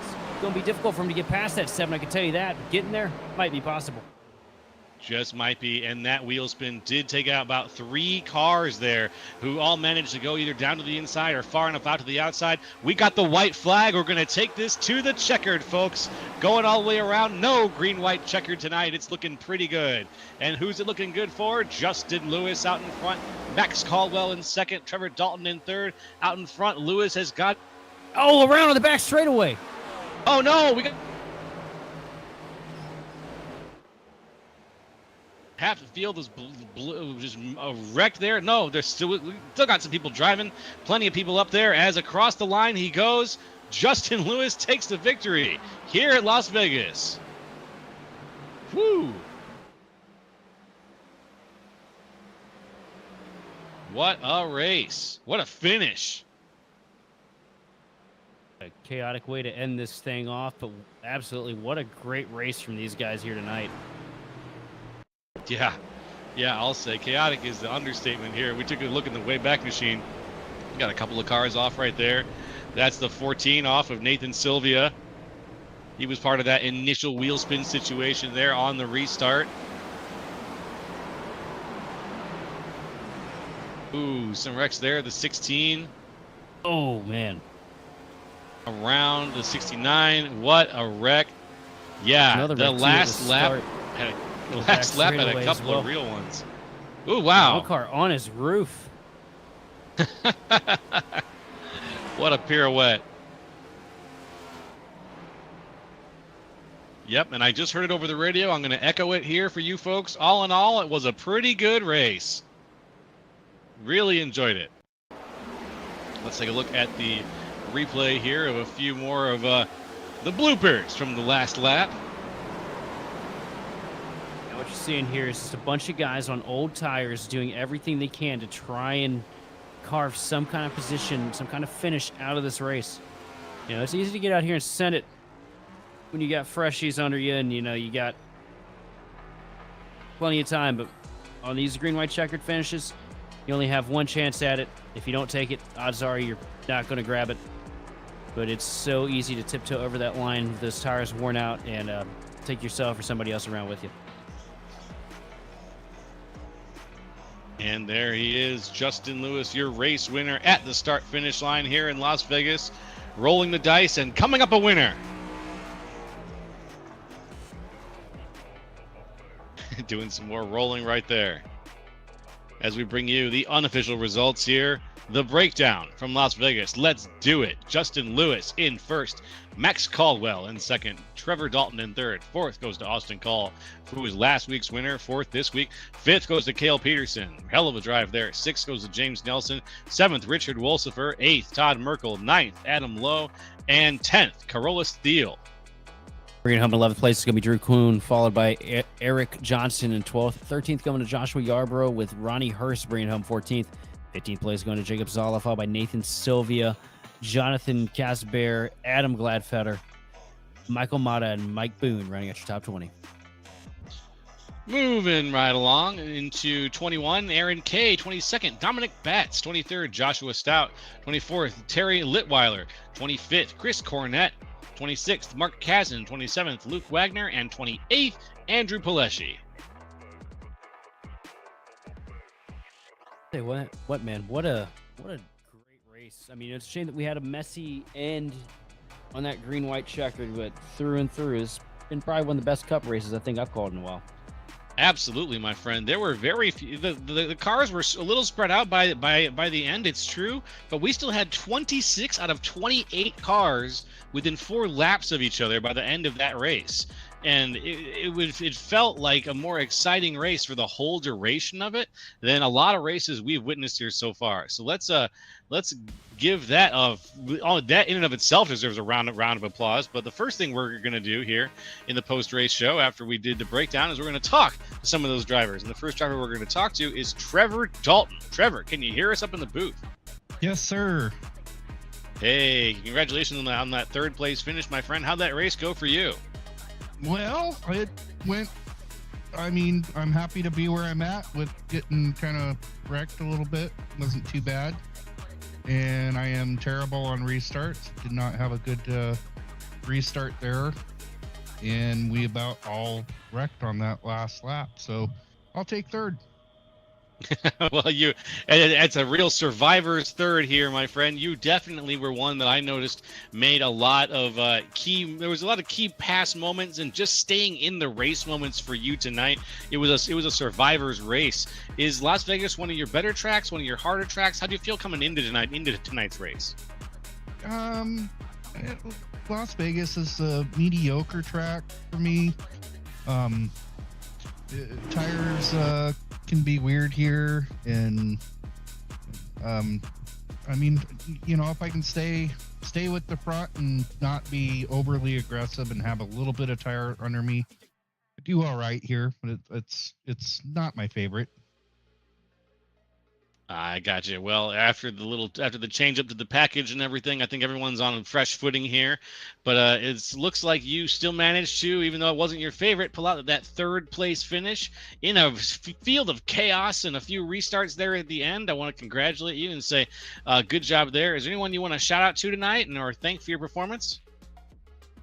Speaker 2: It's going to be difficult for him to get past that 7, I can tell you that. But getting there might be possible.
Speaker 1: Just might be, and that wheel spin did take out about 3 cars there who all managed to go either down to the inside or far enough out to the outside. We got the white flag. We're going to take this to the checkered, folks. Going all the way around. No green-white checkered tonight. It's looking pretty good. And who's it looking good for? Justin Lewis out in front. Max Caldwell in 2nd. Trevor Dalton in 3rd. Out in front, Lewis has got...
Speaker 2: Oh, around on the back straightaway.
Speaker 1: Oh, no. We got... Half the field is just wrecked there. No, there's still got some people driving. Plenty of people up there as across the line he goes. Justin Lewis takes the victory here at Las Vegas. Woo! What a race. What a finish.
Speaker 2: A chaotic way to end this thing off, but absolutely what a great race from these guys here tonight.
Speaker 1: Yeah, I'll say chaotic is the understatement here. We took a look in the Wayback Machine. We got a couple of cars off right there. That's the 14 off of Nathan Sylvia. He was part of that initial wheel spin situation there on the restart. Ooh, some wrecks there. The 16.
Speaker 2: Oh, man.
Speaker 1: Around the 69. What a wreck. Yeah,
Speaker 2: another
Speaker 1: the last lap had a couple of real ones. Ooh, wow.
Speaker 2: One car on his roof.
Speaker 1: What a pirouette. Yep, and I just heard it over the radio. I'm going to echo it here for you folks. All in all, it was a pretty good race. Really enjoyed it. Let's take a look at the replay here of a few more of the bloopers from the last lap.
Speaker 2: What you're seeing here is just a bunch of guys on old tires doing everything they can to try and carve some kind of position, some kind of finish out of this race. You know, it's easy to get out here and send it when you got freshies under you and, you know, you got plenty of time. But on these green-white checkered finishes, you only have one chance at it. If you don't take it, odds are you're not going to grab it. But it's so easy to tiptoe over that line with those tires worn out and take yourself or somebody else around with you.
Speaker 1: And there he is, Justin Lewis, your race winner at the start-finish line here in Las Vegas, rolling the dice and coming up a winner. Doing some more rolling right there. As we bring you the unofficial results here, The breakdown from Las Vegas. Let's do it. Justin Lewis in first. Max Caldwell in second. Trevor Dalton in third. Fourth goes to Austin Call, who was last week's winner. Fourth this week. Fifth goes to Cale Peterson. Hell of a drive there. Sixth goes to James Nelson. Seventh, Richard Wolsifer. Eighth, Todd Merkel. Ninth, Adam Lowe. And 10th, Carola Steele.
Speaker 2: Bringing home 11th place is going to be Drew Kuhn, followed by Eric Johnson in 12th. 13th going to Joshua Yarborough, with Ronnie Hurst bringing home 14th. 15th place going to Jacob Zala, followed by Nathan Sylvia, Jonathan Casbear, Adam Gladfetter, Michael Mata, and Mike Boone running at your top 20.
Speaker 1: Moving right along into 21, Aaron Kay. 22nd, Dominic Batts. 23rd, Joshua Stout. 24th, Terry Litweiler. 25th, Chris Cornett. 26th, Mark Kazan. 27th, Luke Wagner. And 28th, Andrew Pileshi.
Speaker 2: Say what man? What a great race. I mean, it's a shame that we had a messy end on that green-white checkered, but through and through has been probably one of the best Cup races I think I've called in a while.
Speaker 1: Absolutely, my friend. There were very few. The cars were a little spread out by the end. It's true, but we still had 26 out of 28 cars within 4 laps of each other by the end of that race, and it felt like a more exciting race for the whole duration of it than a lot of races we've witnessed here so far. So let's give that that in and of itself deserves a round of applause. But the first thing we're going to do here in the post-race show after we did the breakdown is we're going to talk to some of those drivers. And the first driver we're going to talk to is Trevor Dalton. Trevor, can you hear us up in the booth?
Speaker 3: Yes, sir.
Speaker 1: Hey, congratulations on that third place finish, my friend. How'd that race go for you?
Speaker 3: Well, it went, I mean, I'm happy to be where I'm at with getting kind of wrecked a little bit. Wasn't too bad. And I am terrible on restarts. Did not have a good restart there. And we about all wrecked on that last lap. So I'll take third.
Speaker 1: Well, it's a real survivor's third here, my friend. You definitely were one that I noticed made a lot of there was a lot of key pass moments and just staying in the race moments for you tonight. It was a survivor's race. Is Las Vegas one of your better tracks, one of your harder tracks? How do you feel coming into tonight's race?
Speaker 3: Las Vegas is a mediocre track for me. Tires can be weird here, and I mean, you know, if I can stay with the front and not be overly aggressive and have a little bit of tire under me, I do all right here, but it's not my favorite.
Speaker 1: I got you. Well, after the change up to the package and everything, I think everyone's on fresh footing here. But it looks like you still managed to, even though it wasn't your favorite, pull out that third place finish in a field of chaos and a few restarts there at the end. I want to congratulate you and say good job there. Is there anyone you want to shout out to tonight or thank for your performance?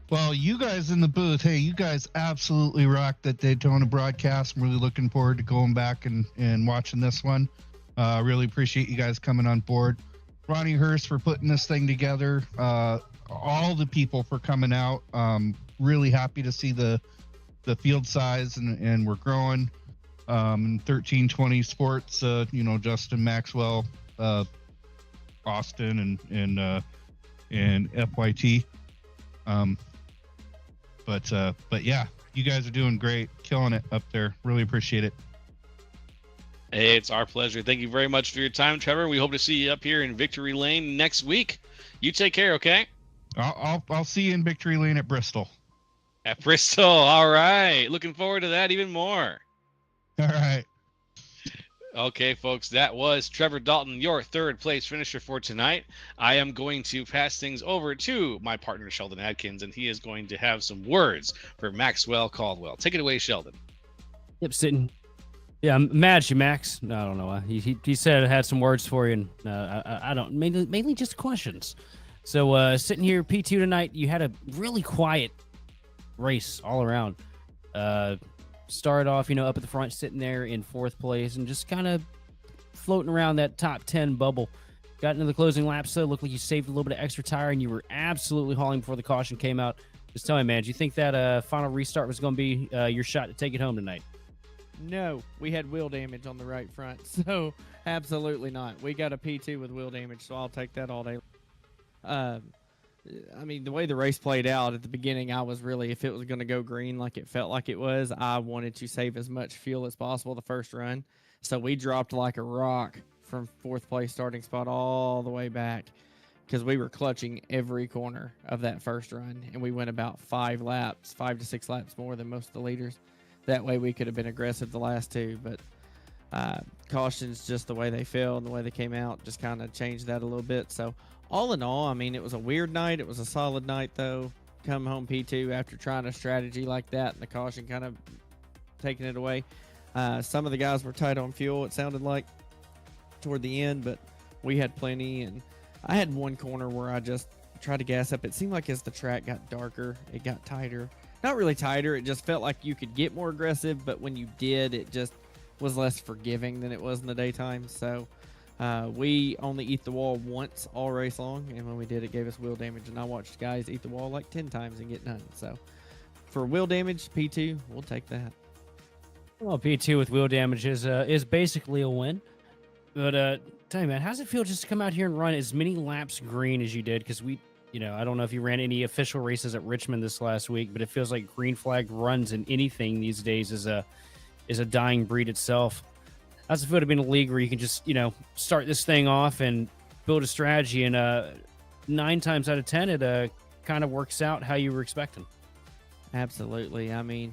Speaker 3: Well, you guys in the booth, hey, you guys absolutely rocked that Daytona broadcast. I'm really looking forward to going back and watching this one. Really appreciate you guys coming on board. Ronnie Hurst for putting this thing together. All the people for coming out. Really happy to see the field size and we're growing. 1320 Sports, Justin Maxwell, Austin and FYT. But yeah, you guys are doing great, killing it up there. Really appreciate it.
Speaker 1: Hey, it's our pleasure. Thank you very much for your time, Trevor. We hope to see you up here in Victory Lane next week. You take care, okay?
Speaker 3: I'll see you in Victory Lane at Bristol.
Speaker 1: At Bristol, all right. Looking forward to that even more.
Speaker 3: All right.
Speaker 1: Okay, folks, that was Trevor Dalton, your third place finisher for tonight. I am going to pass things over to my partner, Sheldon Adkins, and he is going to have some words for Maxwell Caldwell. Take it away, Sheldon.
Speaker 2: Yep, sitting. Yeah, I'm mad at you, Max. No, I don't know why. He said I had some words for you, and I don't. Mainly just questions. So sitting here, P2 tonight, you had a really quiet race all around. Started off, up at the front, sitting there in fourth place, and just kind of floating around that top 10 bubble. Got into the closing laps, so it looked like you saved a little bit of extra tire, and you were absolutely hauling before the caution came out. Just tell me, man, do you think that final restart was going to be your shot to take it home tonight?
Speaker 4: No, we had wheel damage on the right front. So absolutely not. We got a P2 with wheel damage, so I'll take that all day. Um, I mean, the way the race played out at the beginning, I was really, if it was going to go green like it felt like it was, I wanted to save as much fuel as possible the first run. So we dropped like a rock from fourth place starting spot all the way back because we were clutching every corner of that first run. And we went about 5 to 6 laps more than most of the leaders. That way we could have been aggressive the last two. But cautions, just the way they fell and the way they came out, just kind of changed that a little bit. So all in all, I mean, it was a weird night. It was a solid night, though. Come home P2 after trying a strategy like that and the caution kind of taking it away. Some of the guys were tight on fuel, it sounded like, toward the end, but we had plenty. And I had one corner where I just tried to gas up. It seemed like as the track got darker, it got tighter. Not really tighter. It just felt like you could get more aggressive, but when you did, it just was less forgiving than it was in the daytime. So we only eat the wall once all race long, and when we did, it gave us wheel damage. And I watched guys eat the wall like 10 times and get none. So for wheel damage, P2, we'll take that.
Speaker 2: Well, P2 with wheel damage is basically a win. But tell me, man, how's it feel just to come out here and run as many laps green as you did? Because I don't know if you ran any official races at Richmond this last week, but it feels like green flag runs in anything these days is a dying breed itself. How's it feel to be in a league where you can just, start this thing off and build a strategy, and 9 times out of 10, it kind of works out how you were expecting?
Speaker 4: Absolutely. I mean,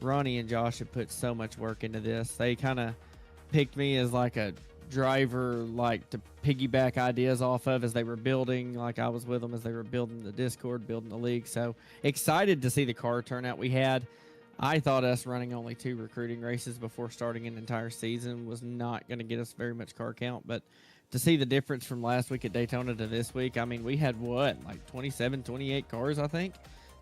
Speaker 4: Ronnie and Josh have put so much work into this. They kind of picked me as like a driver, like to piggyback ideas off of as they were building. Like I was with them as they were building the Discord, building the league. So excited to see the car turnout we had. I thought us running only 2 recruiting races before starting an entire season was not going to get us very much car count. But to see the difference from last week at Daytona to this week, I mean, we had like 27, 28 cars, I think,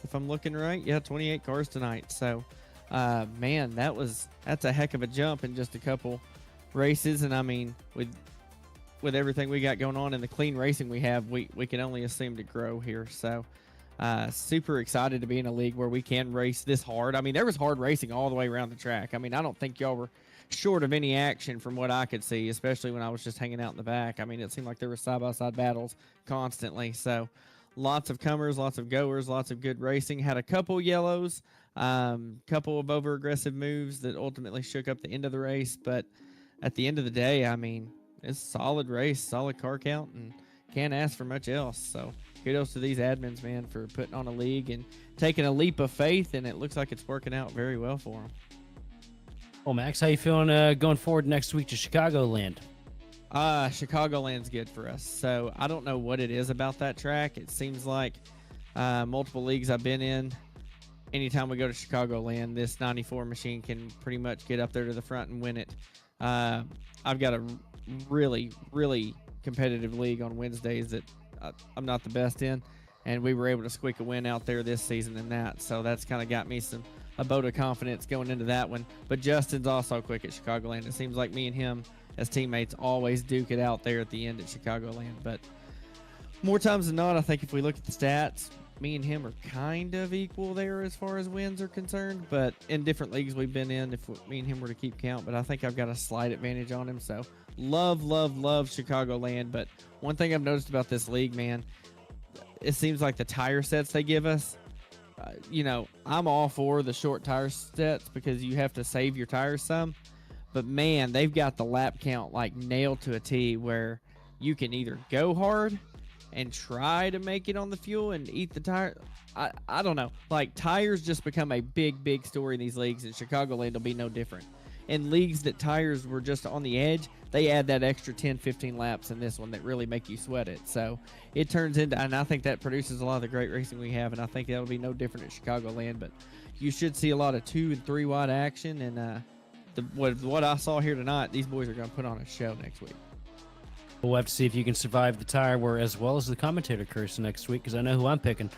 Speaker 4: if I'm looking right. Yeah, 28 cars tonight. So man, that's a heck of a jump in just a couple races. And I mean, with everything we got going on and the clean racing we have, we can only assume to grow here. So super excited to be in a league where we can race this hard. I mean, there was hard racing all the way around the track. I mean, I don't think y'all were short of any action from what I could see, especially when I was just hanging out in the back. I mean, it seemed like there were side-by-side battles constantly. So lots of comers, lots of goers, lots of good racing. Had a couple yellows, couple of over-aggressive moves that ultimately shook up the end of the race. But at the end of the day, I mean, it's a solid race, solid car count, and can't ask for much else. So kudos to these admins, man, for putting on a league and taking a leap of faith, and it looks like it's working out very well for them.
Speaker 2: Well, Max, how you feeling going forward next week to Chicagoland?
Speaker 4: Chicagoland's good for us. So I don't know what it is about that track. It seems like multiple leagues I've been in, anytime we go to Chicagoland, this 94 machine can pretty much get up there to the front and win it. I've got a really, really competitive league on Wednesdays that I'm not the best in, and we were able to squeak a win out there this season in that. So that's kind of got me a boat of confidence going into that one. But Justin's also quick at Chicagoland. It seems like me and him as teammates always duke it out there at the end at Chicagoland. But more times than not, I think if we look at the stats, me and him are kind of equal there as far as wins are concerned. But in different leagues we've been in, if me and him were to keep count, but I think I've got a slight advantage on him. So love Chicagoland. But one thing I've noticed about this league, man, it seems like the tire sets they give us, I'm all for the short tire sets because you have to save your tires some. But man, they've got the lap count like nailed to a T where you can either go hard and try to make it on the fuel and eat the tire. I don't know. Like, tires just become a big story in these leagues, and Chicagoland will be no different. In leagues that tires were just on the edge, they add that extra 10, 15 laps in this one that really make you sweat it. So it turns into, and I think that produces a lot of the great racing we have, and I think that'll be no different at Chicagoland. But you should see a lot of 2 and 3 wide action, and what I saw here tonight, these boys are going to put on a show next week.
Speaker 2: We'll have to see if you can survive the tire war as well as the commentator curse next week, because I know who I'm picking.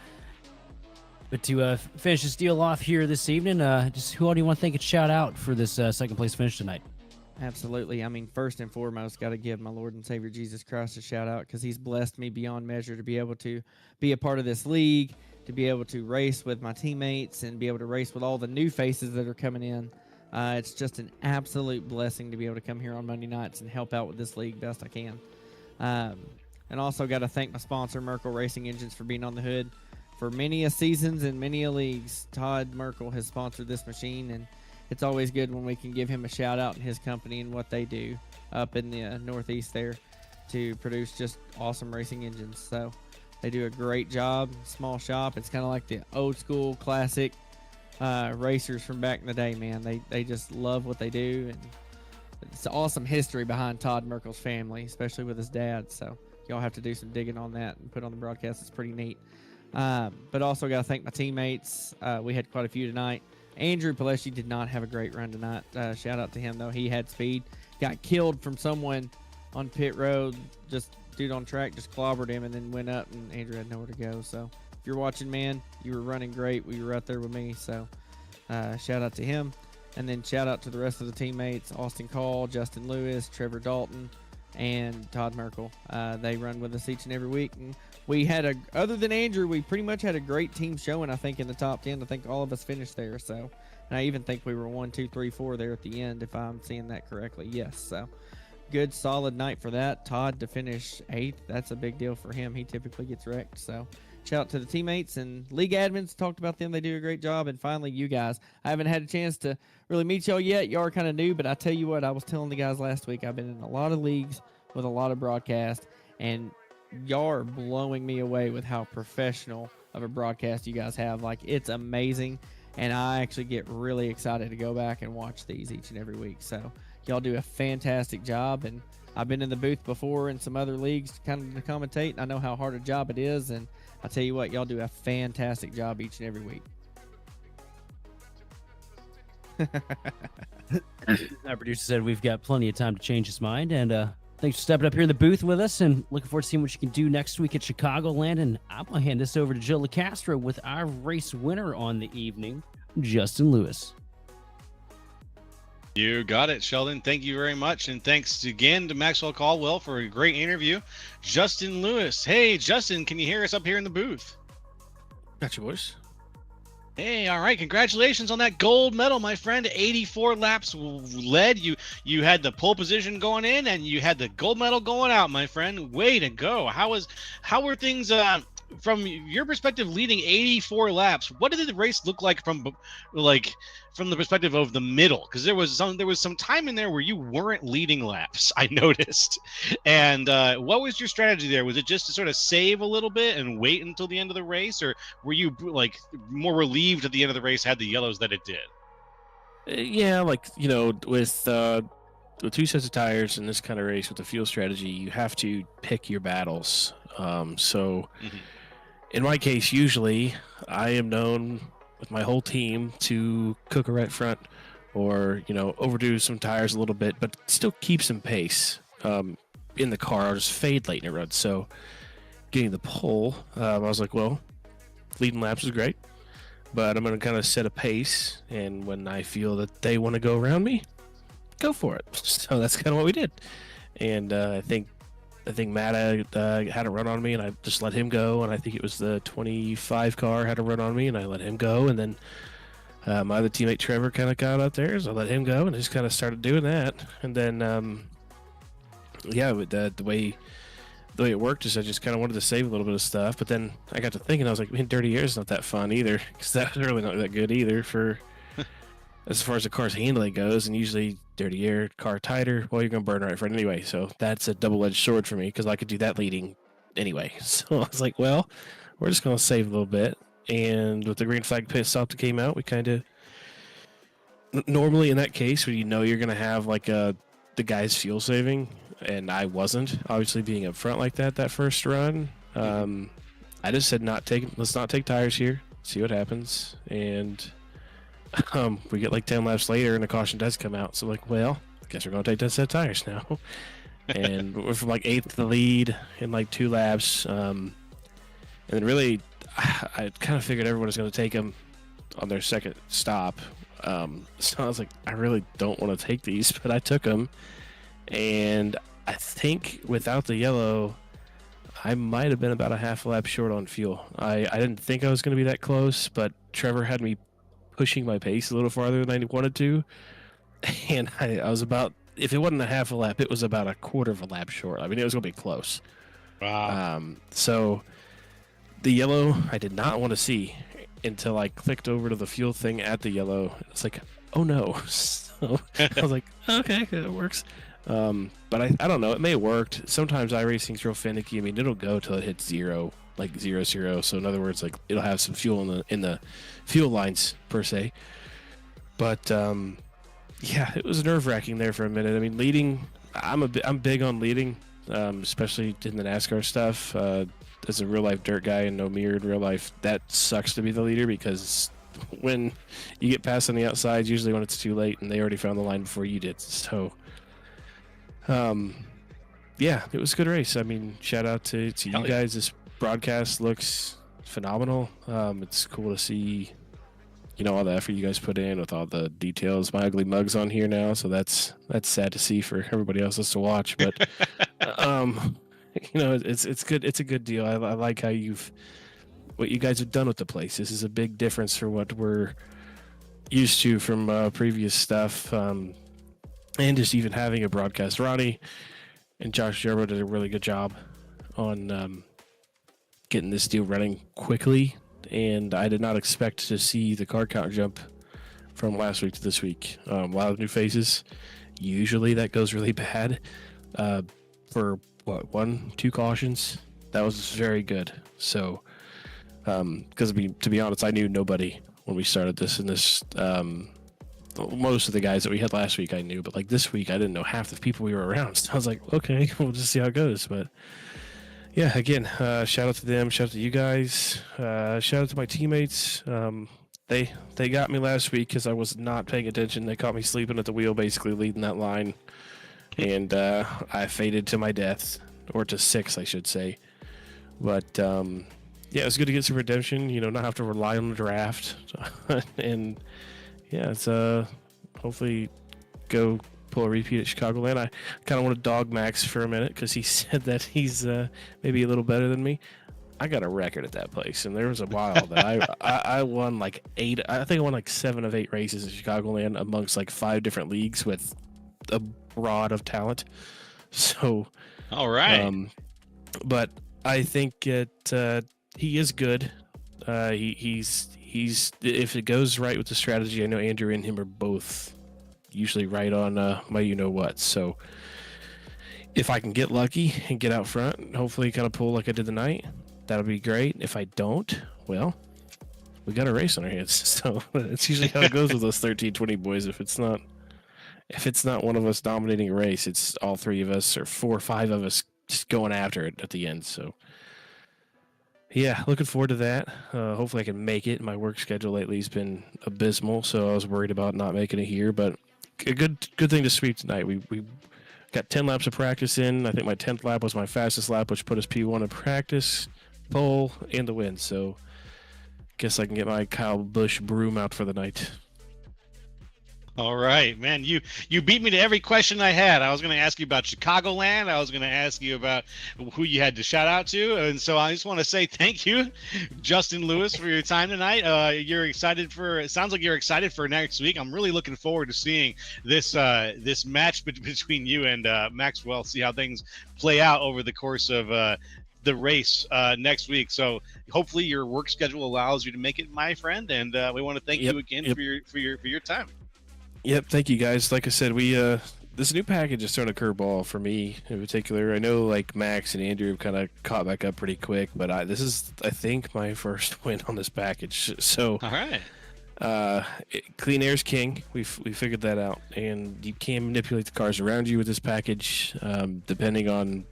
Speaker 2: But to finish this deal off here this evening, just who all do you want to thank and shout out for this second place finish tonight?
Speaker 4: Absolutely. I mean, first and foremost, got to give my Lord and Savior Jesus Christ a shout out because he's blessed me beyond measure to be able to be a part of this league, to be able to race with my teammates and be able to race with all the new faces that are coming in. It's just an absolute blessing to be able to come here on Monday nights and help out with this league best I can. And also got to thank my sponsor, Merkel Racing Engines, for being on the hood for many a seasons and many a leagues. Todd Merkel has sponsored this machine, and it's always good when we can give him a shout out in his company and what they do up in the Northeast there to produce just awesome racing engines. So they do a great job. Small shop. It's kind of like the old school classic racers from back in the day, man. They just love what they do, and it's awesome history behind Todd Merkel's family, especially with his dad. So y'all have to do some digging on that and put on the broadcast. It's pretty neat. But also got to thank my teammates. We had quite a few tonight. Andrew Palesci did not have a great run tonight. Shout out to him, though. He had speed. Got killed from someone on pit road. Just dude on track just clobbered him and then went up, and Andrew had nowhere to go. So if you're watching, man, you were running great. We were right there with me. So shout out to him. And then shout out to the rest of the teammates, Austin Call, Justin Lewis, Trevor Dalton, and Todd Merkel. They run with us each and every week. And we had other than Andrew, we pretty much had a great team showing, I think, in the top 10. I think all of us finished there. So, and I even think we were 1, 2, 3, 4 there at the end, if I'm seeing that correctly. Yes. So good, solid night for that. Todd to finish 8th. That's a big deal for him. He typically gets wrecked. So shout out to the teammates and league admins. Talked about them. They do a great job. And finally, you guys. I haven't had a chance to really meet y'all yet. Y'all are kind of new, but I tell you what, I was telling the guys last week, I've been in a lot of leagues with a lot of broadcast, and y'all are blowing me away with how professional of a broadcast you guys have. Like, it's amazing, and I actually get really excited to go back and watch these each and every week. So y'all do a fantastic job, and I've been in the booth before in some other leagues kind of to commentate, and I know how hard a job it is, and I tell you what, y'all do a fantastic job each and every week.
Speaker 2: Our producer said we've got plenty of time to change his mind, and thanks for stepping up here in the booth with us, and looking forward to seeing what you can do next week at Chicagoland. And I'm going to hand this over to Joe LaCastro with our race winner on the evening, Justin Lewis.
Speaker 1: You got it, Sheldon. Thank you very much. And thanks again to Maxwell Caldwell for a great interview. Justin Lewis. Hey, Justin, can you hear us up here in the booth?
Speaker 5: Got your voice.
Speaker 1: Hey, all right. Congratulations on that gold medal, my friend. 84 laps led. You had the pole position going in, and you had the gold medal going out, my friend. Way to go. How were things from your perspective leading 84 laps? What did the race look like from the perspective of the middle? Because there was some time in there where you weren't leading laps, I noticed. And what was your strategy there? Was it just to sort of save a little bit and wait until the end of the race, or were you like more relieved at the end of the race had the yellows that it did?
Speaker 5: Yeah, like, with 2 sets of tires in this kind of race with the fuel strategy, you have to pick your battles. In my case, usually I am known with my whole team to cook a right front or, overdo some tires a little bit, but still keep some pace in the car. I'll just fade late in a run. So getting the pole, I was like, well, leading laps is great, but I'm going to kind of set a pace. And when I feel that they want to go around me, go for it. So that's kind of what we did. And I think Matt had a run on me, and I just let him go. And I think it was the 25 car had a run on me, and I let him go. And then my other teammate Trevor kind of got out there, so I let him go, and I just kind of started doing that. And then, with the way it worked is I just kind of wanted to save a little bit of stuff. But then I got to thinking, I was like, man, Dirty Air is not that fun either, because that was really not that good either for as far as the car's handling goes. And usually Dirty Air, car tighter, well, you're going to burn right front anyway. So that's a double-edged sword for me, because I could do that leading anyway. So I was like, well, we're just going to save a little bit. And with the green flag pit stop that came out, we kind of normally in that case where you're going to have like the guy's fuel saving, and I wasn't obviously being up front like that first run. I just said let's not take tires here, see what happens. And we get like 10 laps later and the caution does come out. So like, well, I guess we're going to take 10 set of tires now. And we're from like 8th to the lead in like 2 laps. And then really, I kind of figured everyone was going to take them on their second stop. So I was like, I really don't want to take these, but I took them. And I think without the yellow, I might have been about a half lap short on fuel. I didn't think I was going to be that close, but Trevor had me pushing my pace a little farther than I wanted to. and I was about, if it wasn't a half a lap, it was about a quarter of a lap short. I mean, it was going to be close.
Speaker 1: Wow.
Speaker 5: So the yellow I did not want to see until I clicked over to the fuel thing at the yellow. It's like, oh no. So I was like, okay, it works. But I don't know. It may have worked. Sometimes iRacing's real finicky. I mean, it'll go till it hits 0, like 0. So in other words, like it'll have some fuel in the fuel lines per se. But yeah, it was nerve wracking there for a minute. I mean, leading. I'm big on leading, especially in the NASCAR stuff. As a real life dirt guy and no mirror in real life, that sucks to be the leader because when you get passed on the outside, usually when it's too late and they already found the line before you did. So, yeah, it was a good race. I mean, shout out to you guys. This broadcast looks phenomenal. It's cool to see, all the effort you guys put in with all the details. My ugly mug's on here now, so that's sad to see for everybody else to watch. But, it's good. It's a good deal. I like how what you guys have done with the place. This is a big difference for what we're used to from previous stuff, and just even having a broadcast. Ronnie and Josh Gerbo did a really good job on getting this deal running quickly, and I did not expect to see the car count jump from last week to this week. A lot of new faces. Usually that goes really bad. For 1-2 cautions, that was very good. So because to be honest, I knew nobody when we started this, and this most of the guys that we had last week I knew, but like this week I didn't know half the people we were around. So I was like, okay, we'll just see how it goes. But yeah, again, shout out to them, shout out to you guys, shout out to my teammates. They got me last week because I was not paying attention. They caught me sleeping at the wheel, basically leading that line, and I faded to my death, or to 6, I should say. But yeah, it was good to get some redemption, not have to rely on the draft. And yeah, it's hopefully go pull a repeat at Chicagoland. I kind of want to dog Max for a minute because he said that he's maybe a little better than me. I got a record at that place, and there was a while that I won like 8. I think I won like 7 of 8 races at Chicagoland amongst like 5 different leagues with a broad of talent. So,
Speaker 1: all right.
Speaker 5: But I think he is good. He's if it goes right with the strategy, I know Andrew and him are both usually right on my what. So if I can get lucky and get out front and hopefully kind of pull like I did tonight, that'll be great. If I don't, well, we got a race on our hands. So it's usually how it goes with those 13-20 boys. If it's not one of us dominating a race, it's all 3 of us or 4 or 5 of us just going after it at the end. So yeah, looking forward to that. Hopefully I can make it. My work schedule lately has been abysmal, so I was worried about not making it here. But a good thing to sweep tonight. We got 10 laps of practice in. I think my 10th lap was my fastest lap, which put us P1 in practice, pole, and the win. So guess I can get my Kyle Busch broom out for the night.
Speaker 1: All right, man. You beat me to every question I had. I was going to ask you about Chicagoland. I was going to ask you about who you had to shout out to, and so I just want to say thank you, Justin Lewis, for your time tonight. It sounds like you're excited for next week. I'm really looking forward to seeing this match between you and Maxwell. See how things play out over the course of the race next week. So hopefully your work schedule allows you to make it, my friend. And we want to thank you again for your time.
Speaker 5: Yep, thank you guys. Like I said, we this new package is throwing a curveball for me in particular. I know like Max and Andrew have kind of caught back up pretty quick, but this is I think my first win on this package. So
Speaker 1: all right,
Speaker 5: clean air's king. We figured that out, and you can manipulate the cars around you with this package, depending on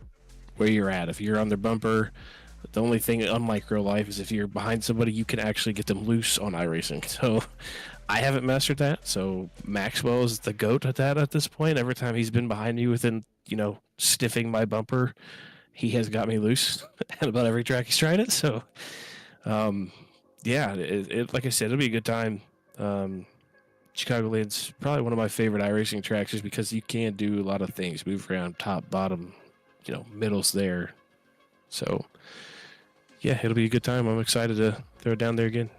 Speaker 5: where you're at. If you're on their bumper, the only thing unlike real life is if you're behind somebody, you can actually get them loose on iRacing. So I haven't mastered that, so Maxwell is the GOAT at that at this point. Every time he's been behind me within, stiffing my bumper, he has got me loose at about every track he's tried it. So, yeah, it like I said, it'll be a good time. Chicagoland's probably one of my favorite iRacing tracks just because you can do a lot of things, move around top, bottom, middle's there. So, yeah, it'll be a good time. I'm excited to throw it down there again.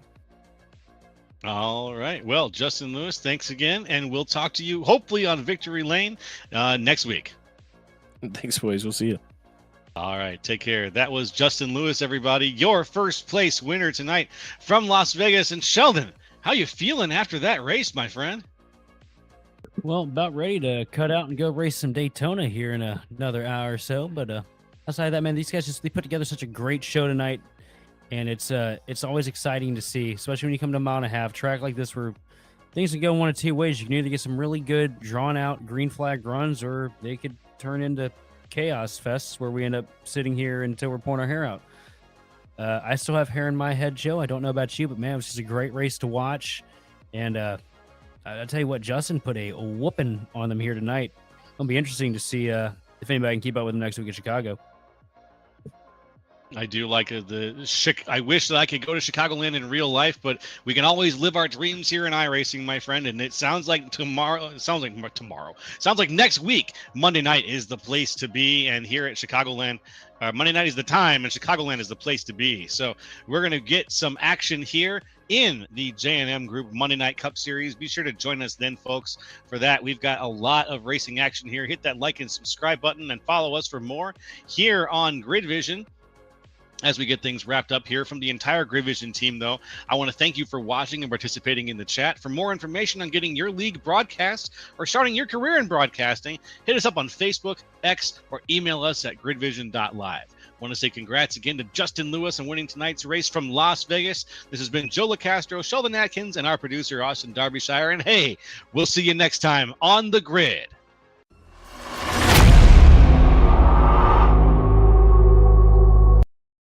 Speaker 1: All right. Well, Justin Lewis, thanks again, and we'll talk to you hopefully on Victory Lane next week.
Speaker 5: Thanks, boys. We'll see you.
Speaker 1: All right, take care. That was Justin Lewis, everybody, your first place winner tonight from Las Vegas. And Sheldon, how you feeling after that race, my friend?
Speaker 2: Well, about ready to cut out and go race some Daytona here in another hour or so. But outside of that, man, these guys they put together such a great show tonight, and it's always exciting to see, especially when you come to a 1.5 mile track like this where things can go one of two ways. You can either get some really good drawn out green flag runs, or they could turn into chaos fests where we end up sitting here until we're pulling our hair out. I still have hair in my head, Joe. I don't know about you, but man, it was just a great race to watch. And I'll tell you what, Justin put a whooping on them here tonight. It'll be interesting to see if anybody can keep up with them next week in Chicago.
Speaker 1: I do like I wish that I could go to Chicagoland in real life, but we can always live our dreams here in iRacing, my friend. And it sounds like sounds like next week, Monday night is the place to be. And here at Chicagoland, Monday night is the time, and Chicagoland is the place to be. So we're going to get some action here in the J&M Group Monday Night Cup Series. Be sure to join us then, folks, for that. We've got a lot of racing action here. Hit that like and subscribe button and follow us for more here on Grid Vision. As we get things wrapped up here from the entire Grid Vision team, though, I want to thank you for watching and participating in the chat. For more information on getting your league broadcast or starting your career in broadcasting, hit us up on Facebook, X, or email us at gridvision.live. Want to say congrats again to Justin Lewis on winning tonight's race from Las Vegas. This has been Joe LaCastro, Sheldon Atkins, and our producer, Austin Derbyshire. And hey, we'll see you next time on the grid.